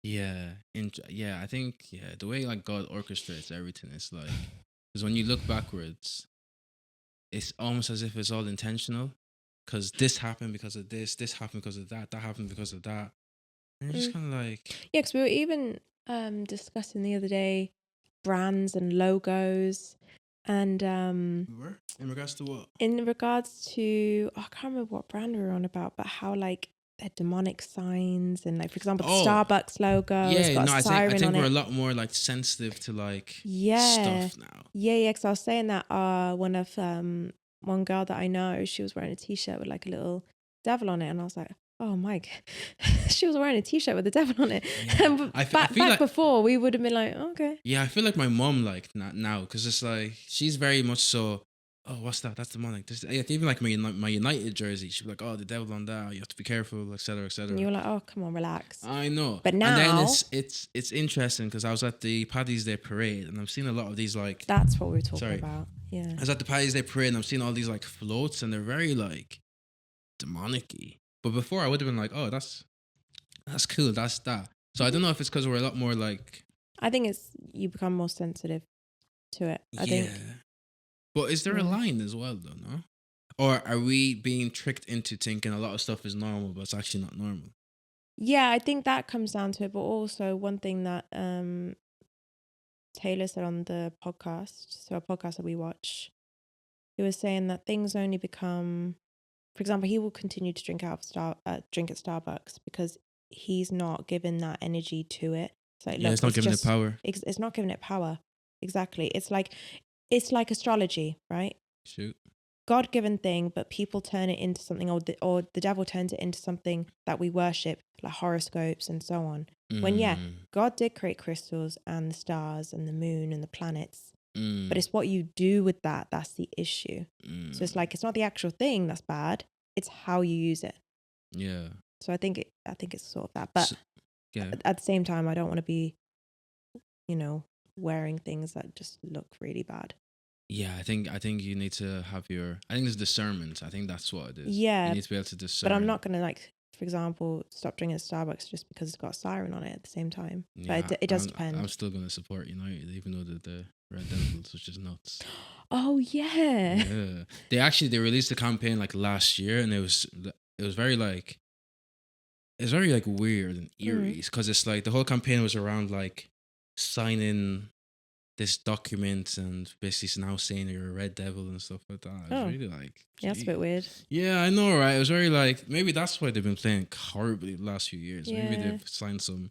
A: Yeah, I think the way like God orchestrates everything is like, because when you look backwards, it's almost as if it's all intentional, because this happened because of this happened because of that happened because of that, and it's just kind of like
B: because we were even discussing the other day brands and logos, and
A: we were in regards to what?
B: In regards to I can't remember what brand we were on about, but how like they're demonic signs, and like for example the Starbucks logo.
A: Yeah, I think we're a lot more like sensitive to like stuff now.
B: Yeah, because I was saying that one girl that I know, she was wearing a t-shirt with like a little devil on it, and I was like, oh Mike, she was wearing a t-shirt with the devil on it. Yeah. And back before we would have been like, okay.
A: Yeah, I feel like my mom like now, because it's like she's very much so. Oh, what's that? That's demonic. Even like my United jersey, she'd be like, "Oh, the devil on that. You have to be careful, etc., etc."
B: And you were like, "Oh, come on, relax."
A: I know,
B: but now,
A: and then it's interesting because I was at the Paddy's Day parade, and I've seen a lot of these like.
B: That's what we were talking about. Yeah,
A: I was at the Paddy's Day parade, and I'm seeing all these like floats, and they're very like demonic-y. But before, I would have been like, "Oh, that's cool. That's that." So I don't know if it's because we're a lot more like.
B: I think it's you become more sensitive to it. I think.
A: But is there a line as well, though, no? Or are we being tricked into thinking a lot of stuff is normal, but it's actually not normal?
B: Yeah, I think that comes down to it. But also one thing that Taylor said on the podcast, so a podcast that we watch, he was saying that things only become, for example, he will continue to drink at Starbucks because he's not given that energy to it. It's like,
A: it's not giving it power.
B: It's not giving it power. Exactly. It's like it's like astrology, right?
A: Shoot.
B: God-given thing, but people turn it into something, or the devil turns it into something that we worship, like horoscopes and so on. When God did create crystals and the stars and the moon and the planets, but it's what you do with that's the issue. So it's like, it's not the actual thing that's bad, it's how you use it.
A: Yeah.
B: So I think it's sort of that, but
A: yeah.
B: at the same time, I don't want to be, wearing things that just look really bad.
A: Yeah, I think you need to have I think it's discernment. I think that's what it is.
B: Yeah.
A: You need to be able to discern.
B: But I'm not going to, like, for example, stop drinking Starbucks just because it's got a siren on it at the same time.
A: Yeah,
B: but it does depend.
A: I'm still going to support United, even though the Red Devils, which is nuts.
B: Oh, yeah.
A: Yeah. They released a campaign like last year, and it was very like, it's very like weird and eerie, because it's like the whole campaign was around like signing this document and basically now saying you're a Red Devil and stuff like that. It's really like,
B: yeah, that's a bit weird.
A: Yeah, I know, right? It was very like, maybe that's why they've been playing horribly the last few years.
B: Yeah.
A: Maybe they've signed some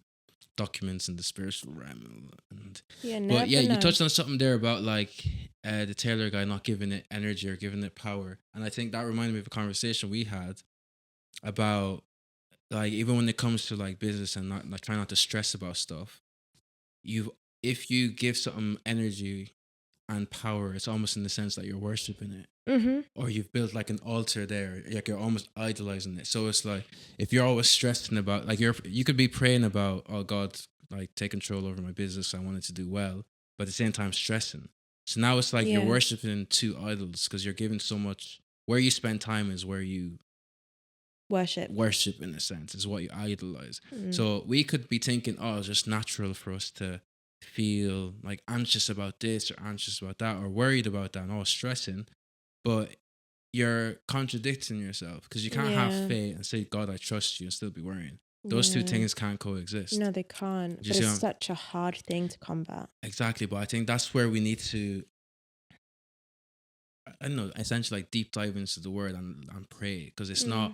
A: documents in the spiritual realm.
B: But
A: you touched on something there about like the Taylor guy not giving it energy or giving it power, and I think that reminded me of a conversation we had about like, even when it comes to like business and not like trying not to stress about stuff, if you give something energy and power, it's almost in the sense that you're worshiping it, or you've built like an altar there, like you're almost idolizing it. So it's like, if you're always stressing about, like, you could be praying about, oh God, like take control over my business, I want it to do well, but at the same time stressing. So now it's like you're worshiping two idols, because you're giving so much. Where you spend time is where you worship, in a sense, is what you idolize. So we could be thinking, oh, it's just natural for us to feel like anxious about this or anxious about that or worried about that and all stressing, but you're contradicting yourself, because you can't have faith and say, God, I trust you, and still be worrying. Those two things can't coexist.
B: No, they can't. But it's such a hard thing to combat. Exactly.
A: But I think that's where we need to, I don't know, essentially like deep dive into the word and pray, because it's not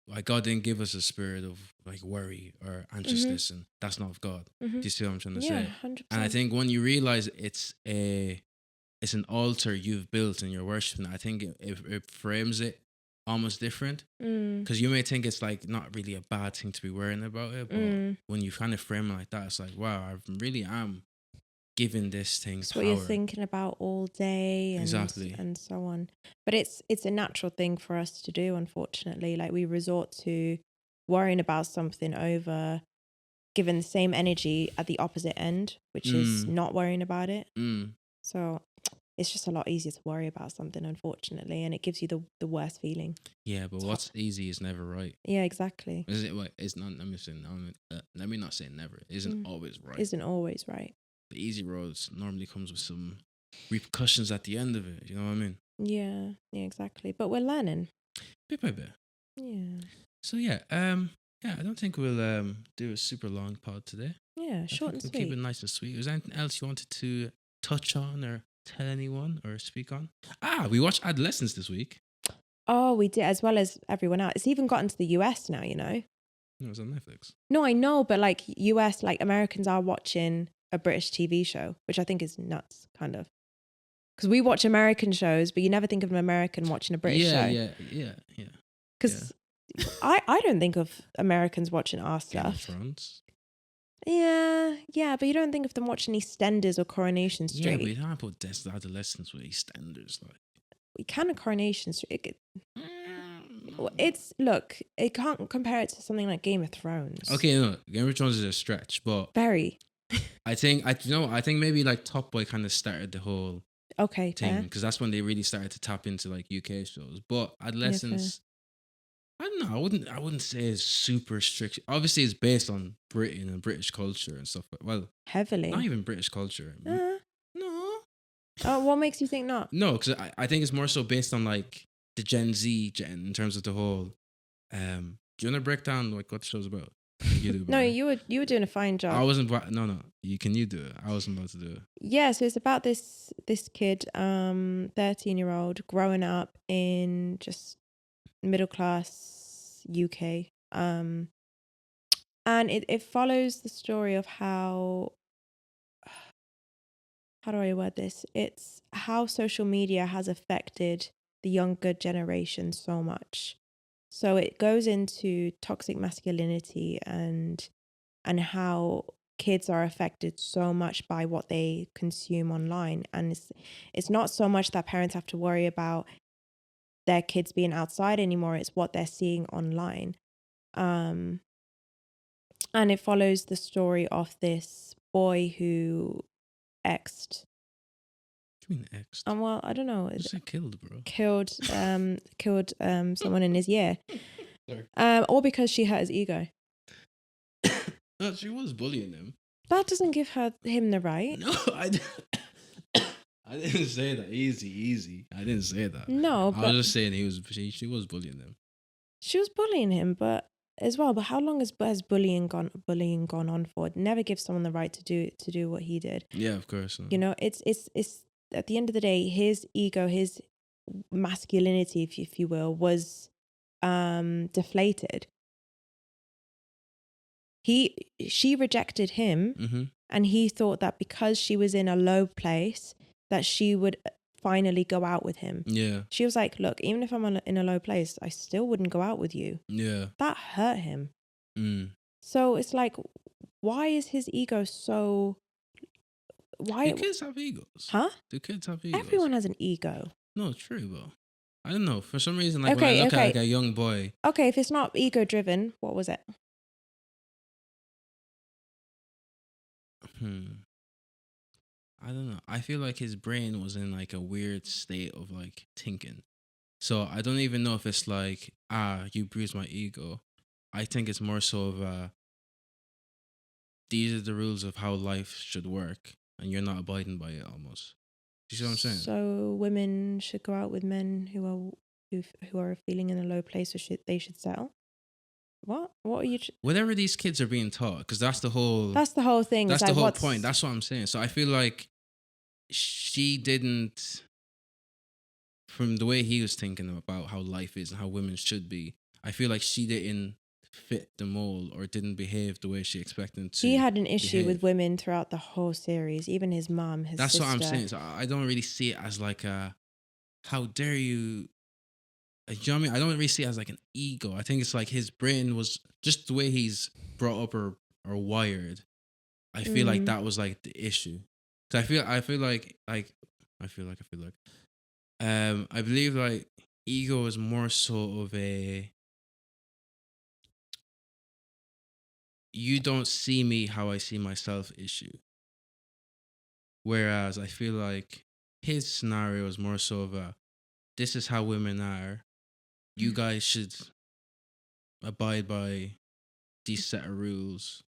A: like, God didn't give us a spirit of like worry or anxiousness, and that's not of God. Do you see what I'm trying to say?
B: 100%.
A: And I think when you realize it's an altar you've built and you're worshiping, I think it frames it almost different, because you may think it's like not really a bad thing to be worrying about it, but when you kind of frame it like that, it's like, wow, I really am giving this thing
B: it's
A: power.
B: What you're thinking about all day, and and so on. But it's a natural thing for us to do, unfortunately. Like, we resort to worrying about something over giving the same energy at the opposite end, which is not worrying about it. So it's just a lot easier to worry about something, unfortunately, and it gives you the worst feeling.
A: Yeah, but what's easy is never right.
B: Yeah, exactly.
A: Is it? It's not. Let me not say never. It isn't always right.
B: Isn't always right.
A: The easy roads normally comes with some repercussions at the end of it. You know what I mean?
B: Yeah, exactly. But we're learning
A: bit by bit.
B: Yeah.
A: So I don't think we'll do a super long pod today.
B: Yeah, short and sweet.
A: Keep it nice and sweet. Was there anything else you wanted to touch on or tell anyone or speak on? We watched Adolescence this week.
B: Oh, we did, as well as everyone else. It's even gotten to the US now, you know.
A: No, it's on Netflix.
B: No, I know, but like US, like Americans are watching a British TV show, which I think is nuts, kind of. Because we watch American shows, but you never think of an American watching a British show.
A: Yeah.
B: Because I don't think of Americans watching our stuff.
A: Game of Thrones.
B: Yeah, but you don't think of them watching EastEnders or Coronation Street.
A: Yeah, but you don't put Adolescence with EastEnders, like.
B: We can a Coronation Street. It can't compare it to something like Game of Thrones.
A: Okay, no, Game of Thrones is a stretch, but
B: very.
A: I think maybe like Top Boy kind of started the whole thing, because that's when they really started to tap into like UK shows. But Adolescence, I don't know. I wouldn't say it's super strict. Obviously, it's based on Britain and British culture and stuff. Well,
B: heavily.
A: Not even British culture.
B: No. Oh, what makes you think not?
A: No, because I think it's more so based on like the Gen Z in terms of the whole. Do you want to break down like what the show's about? You do.
B: No, you were doing a fine job.
A: I wasn't. No. You do it. I wasn't about to do it.
B: Yeah, so it's about this kid, 13-year-old, growing up in just middle class UK, and it follows the story of how how do I word this? It's how social media has affected the younger generation so much. So it goes into toxic masculinity and how kids are affected so much by what they consume online. And it's not so much that parents have to worry about their kids being outside anymore, it's what they're seeing online. And it follows the story of this boy who exed.
A: What do you mean X?
B: Well, I don't know.
A: Just say killed, bro.
B: Killed someone in his year.
A: Sorry.
B: Or because she hurt his ego.
A: No, she was bullying him.
B: That doesn't give him the right.
A: No, I didn't say that. Easy. I didn't say that.
B: No,
A: I was just saying she was bullying him.
B: She was bullying him, but as well. But how long has bullying gone on for? It never gives someone the right to do what he did.
A: Yeah, of course.
B: You know, it's at the end of the day, his ego, his masculinity, if you will, was deflated. She rejected him, and he thought that because she was in a low place, that she would finally go out with him.
A: Yeah.
B: She was like, look, even if I'm in a low place, I still wouldn't go out with you.
A: Yeah.
B: That hurt him. So it's like, why is his ego so... Why?
A: Do kids have egos?
B: Huh?
A: Do kids have egos?
B: Everyone has an ego.
A: No, true, but I don't know. For some reason, like when I look at like a young boy...
B: Okay, if it's not ego-driven, what was it?
A: I don't know. I feel like his brain was in like a weird state of like thinking. So I don't even know if it's like, you bruised my ego. I think it's more so of these are the rules of how life should work, and you're not abiding by it almost. Do you see what I'm saying?
B: So women should go out with men who are feeling in a low place, or they should settle? What are you...
A: Whatever these kids are being taught, because that's the whole thing.
B: That's
A: the whole point. That's what I'm saying. So I feel like she didn't, from the way he was thinking about how life is and how women should be, I feel like she didn't fit the mold or didn't behave the way she expected to.
B: He had an issue with women throughout the whole series, even his mom, his sister.
A: That's what I'm saying. So I don't really see it as like how dare you... You know what I mean? I don't really see it as like an ego. I think it's like his brain was just the way he's brought up or wired. I feel like that was like the issue. So I believe like ego is more so of a, you don't see me how I see myself issue. Whereas I feel like his scenario is more so of a, this is how women are. You guys should abide by these set of rules.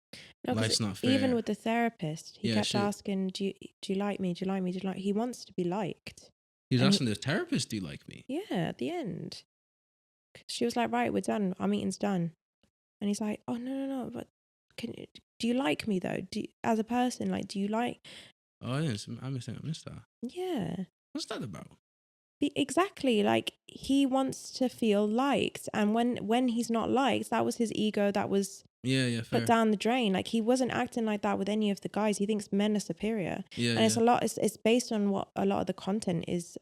B: No,
A: life's not fair.
B: Even with the therapist, he kept asking, do you like me? Do you like me? He wants to be liked.
A: He was asking the therapist, do you like me?
B: Yeah, at the end. She was like, right, we're done. Our meeting's done. And he's like, oh, no. But do you like me, though? As a person, like, do you like...
A: Oh, I missed that.
B: Yeah.
A: What's that about?
B: Exactly, like he wants to feel liked, and when he's not liked, that was his ego that was put down the drain. Like he wasn't acting like that with any of the guys. He thinks men are superior, and it's a lot. It's based on what a lot of the content is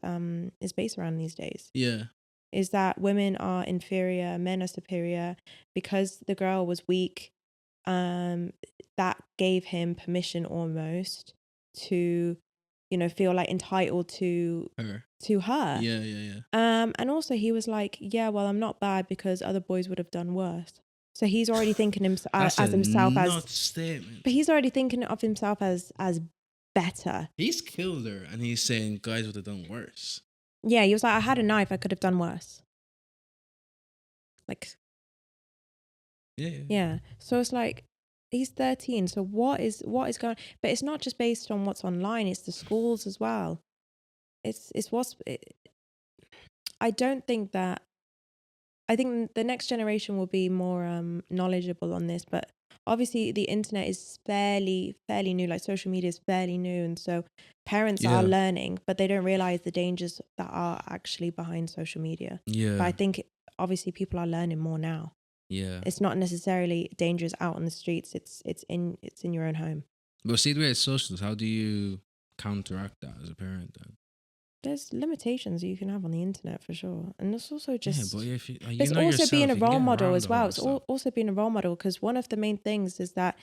B: based around these days.
A: Yeah,
B: is that women are inferior, men are superior because the girl was weak. That gave him permission almost to, feel like entitled to her.
A: Yeah.
B: And also he was like, yeah, well, I'm not bad because other boys would have done worse. So he's already thinking as himself as
A: statement.
B: But he's already thinking of himself as better.
A: He's killed her, and he's saying guys would have done worse.
B: Yeah, he was like, I had a knife, I could have done worse. Like, yeah. So it's like, he's 13. So what is going on? But it's not just based on what's online. It's the schools as well. I think the next generation will be more knowledgeable on this, but obviously the internet is fairly new, like social media is fairly new, and so parents are learning, but they don't realize the dangers that are actually behind social media. But I think obviously people are learning more now. It's not necessarily dangerous out on the streets. It's in your own home.
A: But see, the way it's socials, how do you counteract that as a parent then?
B: There's limitations you can have on the internet for sure, and it's also just
A: but if you
B: it's
A: know
B: also being a
A: yourself, you can
B: role
A: get
B: model
A: around
B: as
A: all
B: well.
A: that
B: It's
A: stuff.
B: also being a role model, because one of the main things is that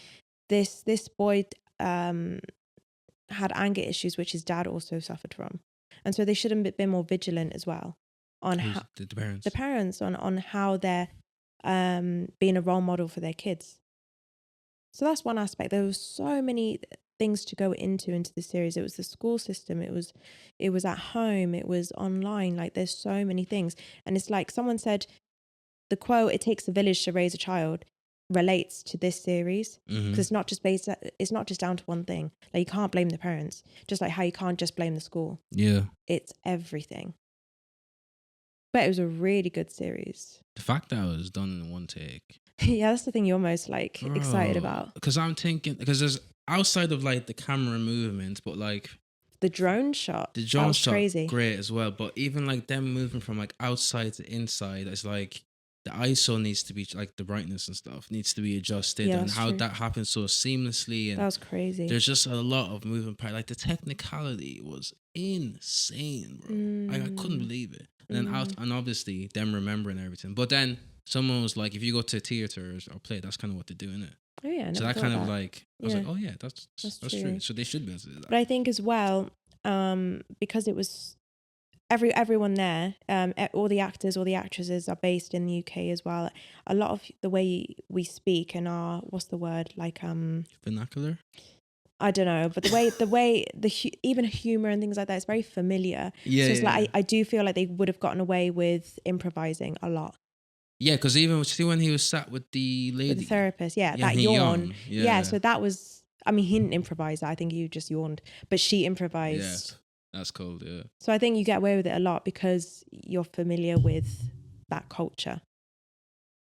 B: this boy had anger issues, which his dad also suffered from, and so they should have been more vigilant as well on how
A: The parents.
B: the parents on how they're being a role model for their kids. So that's one aspect. There was so many things to go into the series. It was the school system. It was at home. It was online. Like, there's so many things. And it's like someone said, the quote, "It takes a village to raise a child," relates to this series, because it's not just down to one thing. Like, you can't blame the parents, just like how you can't just blame the school.
A: Yeah.
B: It's everything. But it was a really good series.
A: The fact that it was done in one take.
B: Yeah, that's the thing you're most like excited about.
A: Because I'm thinking, because there's outside of like the camera movement, but like
B: the drone shot.
A: The drone shot,
B: crazy.
A: Great as well. But even like them moving from like outside to inside, it's like the ISO needs to be, like the brightness and stuff needs to be adjusted,
B: Yeah,
A: and
B: that's
A: how
B: true.
A: that happens so seamlessly. And
B: That was crazy.
A: there's just a lot of moving parts. Like the technicality was insane, bro. Like I couldn't believe it. And then and obviously them remembering everything. But then someone was like, if you go to theaters or play, that's kind of what they do, innit?
B: Oh yeah.
A: So that kind of like, I was
B: Yeah.
A: like, oh yeah, that's true. So they should be able to do that.
B: But I think as well, because it was everyone there, all the actors, all the actresses are based in the UK as well. A lot of the way we speak and our, what's the word, like
A: vernacular.
B: I don't know, but the way even humor and things like that is very familiar.
A: Yeah.
B: So it's like I do feel like they would have gotten away with improvising a lot.
A: Yeah, because even see when he was sat with the lady,
B: With the therapist, that
A: he
B: yawn.
A: yawned,
B: Yeah, so that was. I mean, he didn't improvise. I think he just yawned, but she improvised.
A: Yeah, that's cool. Yeah.
B: So I think you get away with it a lot because you're familiar with that culture,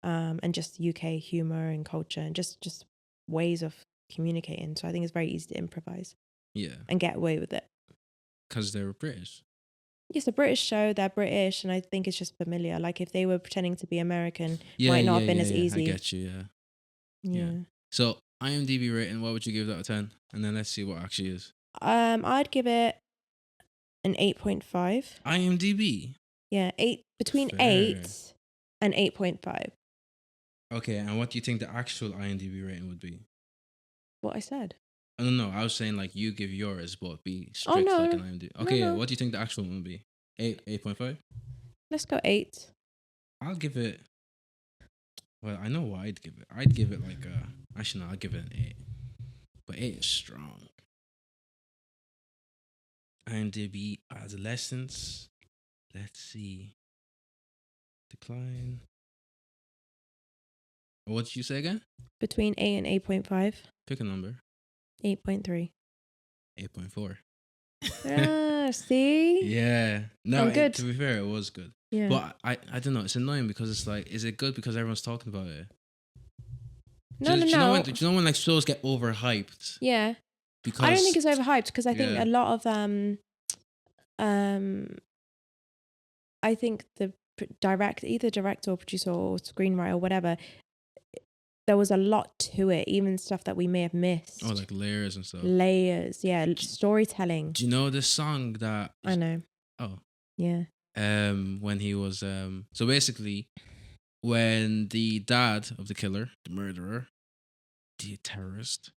B: and just UK humor and culture and just ways of communicating. So I think it's very easy to improvise.
A: Yeah.
B: And get away with it.
A: Because they're British.
B: It's a British show. They're British, and I think it's just familiar. Like if they were pretending to be American, might not have been as easy.
A: I get you.
B: Yeah.
A: So IMDb rating, what would you give that a 10? And then let's see what actually is.
B: I'd give it an 8.5.
A: IMDb.
B: Yeah, between
A: Fair.
B: 8 and 8.5.
A: Okay, and what do you think the actual IMDb rating would be?
B: What I said.
A: No, I was saying like you give yours, but be strict like an IMDb. Okay,
B: no.
A: What do you think the actual one would be? 8.5?
B: Let's go 8.
A: I'll give it. Well, I know what I'd give it. I'd give it like a. Actually, no, I'll give it an 8. But 8 is strong. IMDb Adolescence. Let's see. Decline. What did you say again?
B: Between 8 and 8.5.
A: Pick a number.
B: 8.3.
A: 8.4.
B: See?
A: Yeah. No,
B: good.
A: To be fair, it was good.
B: Yeah.
A: But I don't know. It's annoying because it's like, is it good because everyone's talking about it?
B: No.
A: Do you know when like shows get overhyped?
B: Yeah.
A: Because
B: I don't think it's overhyped because I think a lot of I think the either director or producer or screenwriter or whatever, there was a lot to it, even stuff that we may have missed.
A: Oh, like layers and stuff.
B: Layers, yeah, storytelling.
A: Do you know this song that
B: I know?
A: Oh.
B: Yeah.
A: When he was so basically when the dad of the killer, the murderer, the terrorist,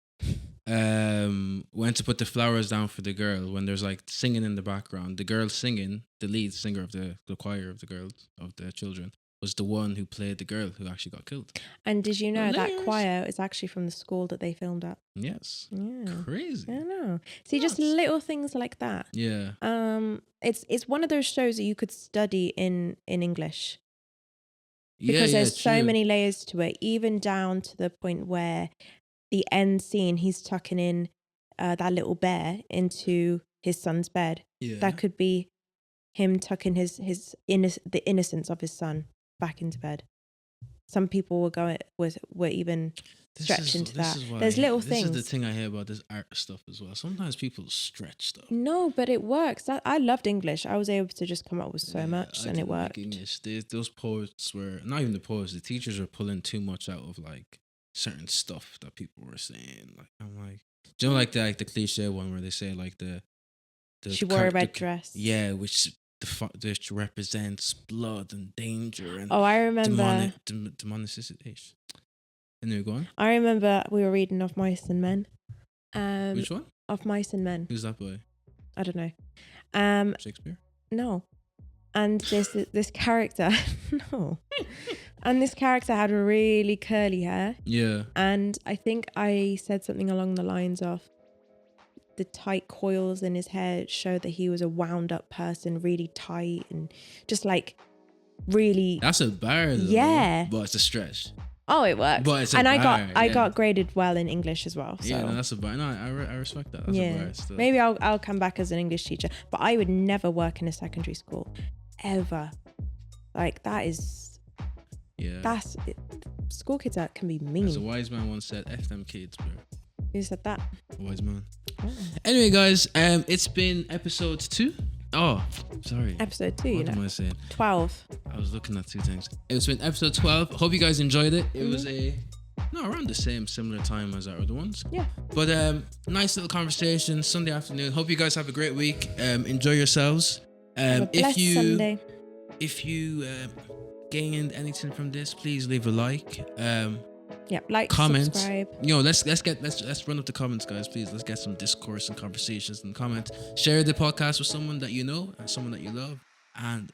A: went to put the flowers down for the girl, when there's like singing in the background, the girl singing, the lead singer of the choir of the girls, of the children, was the one who played the girl who actually got killed.
B: And did you know that choir is actually from the school that they filmed at?
A: Yes.
B: Yeah.
A: Crazy.
B: I know. See, just little things like that.
A: Yeah.
B: It's one of those shows that you could study in English. Because there's so many layers to it, even down to the point where the end scene, he's tucking in that little bear into his son's bed.
A: Yeah.
B: That could be him tucking the innocence of his son back into bed. Some people were even stretched into that. There's little things.
A: This is the thing I hear about this art stuff as well. Sometimes people stretch stuff.
B: No, but it works. I loved English. I was able to just come up with so much, and it worked.
A: Like English. Those poets were not even the poets. The teachers were pulling too much out of like certain stuff that people were saying. Like I'm like, do you know like the cliche one where they say like the
B: She wore a red dress.
A: Yeah, which represents blood and danger and
B: Oh, I remember.
A: demonicity. Anyway, go on.
B: I remember we were reading Of Mice and Men.
A: Which one?
B: Of Mice and Men.
A: Who's that boy?
B: I don't know.
A: Shakespeare?
B: No. And this character, no. And this character had really curly hair.
A: Yeah.
B: And I think I said something along the lines of the tight coils in his hair showed that he was a wound up person, really tight and just like really.
A: That's a bar though.
B: Yeah.
A: But it's a stretch.
B: Oh, it works.
A: But it's a
B: and
A: bar,
B: I got graded well in English as well. So.
A: Yeah, no, that's a bar. No, I respect that. That's a bar still.
B: Maybe I'll come back as an English teacher, but I would never work in a secondary school, ever. Like that is.
A: Yeah.
B: That's it. School kids can be mean.
A: As a wise man once said, "F them kids, bro."
B: Who said that?
A: A wise man.
B: Oh.
A: Anyway, guys, it's been episode 2. Oh, sorry.
B: Episode 2,
A: What am I saying?
B: 12.
A: I was looking at 2 things. It's been episode 12. Hope you guys enjoyed it. It was around the similar time as our other ones.
B: Yeah.
A: But nice little conversation Sunday afternoon. Hope you guys have a great week. Enjoy yourselves.
B: Have a blessed Sunday.
A: If you gained anything from this, please leave a like.
B: Like,
A: comment,
B: subscribe.
A: Let's run up the comments, guys. Please, let's get some discourse and conversations and comment. Share the podcast with someone that you know and someone that you love. And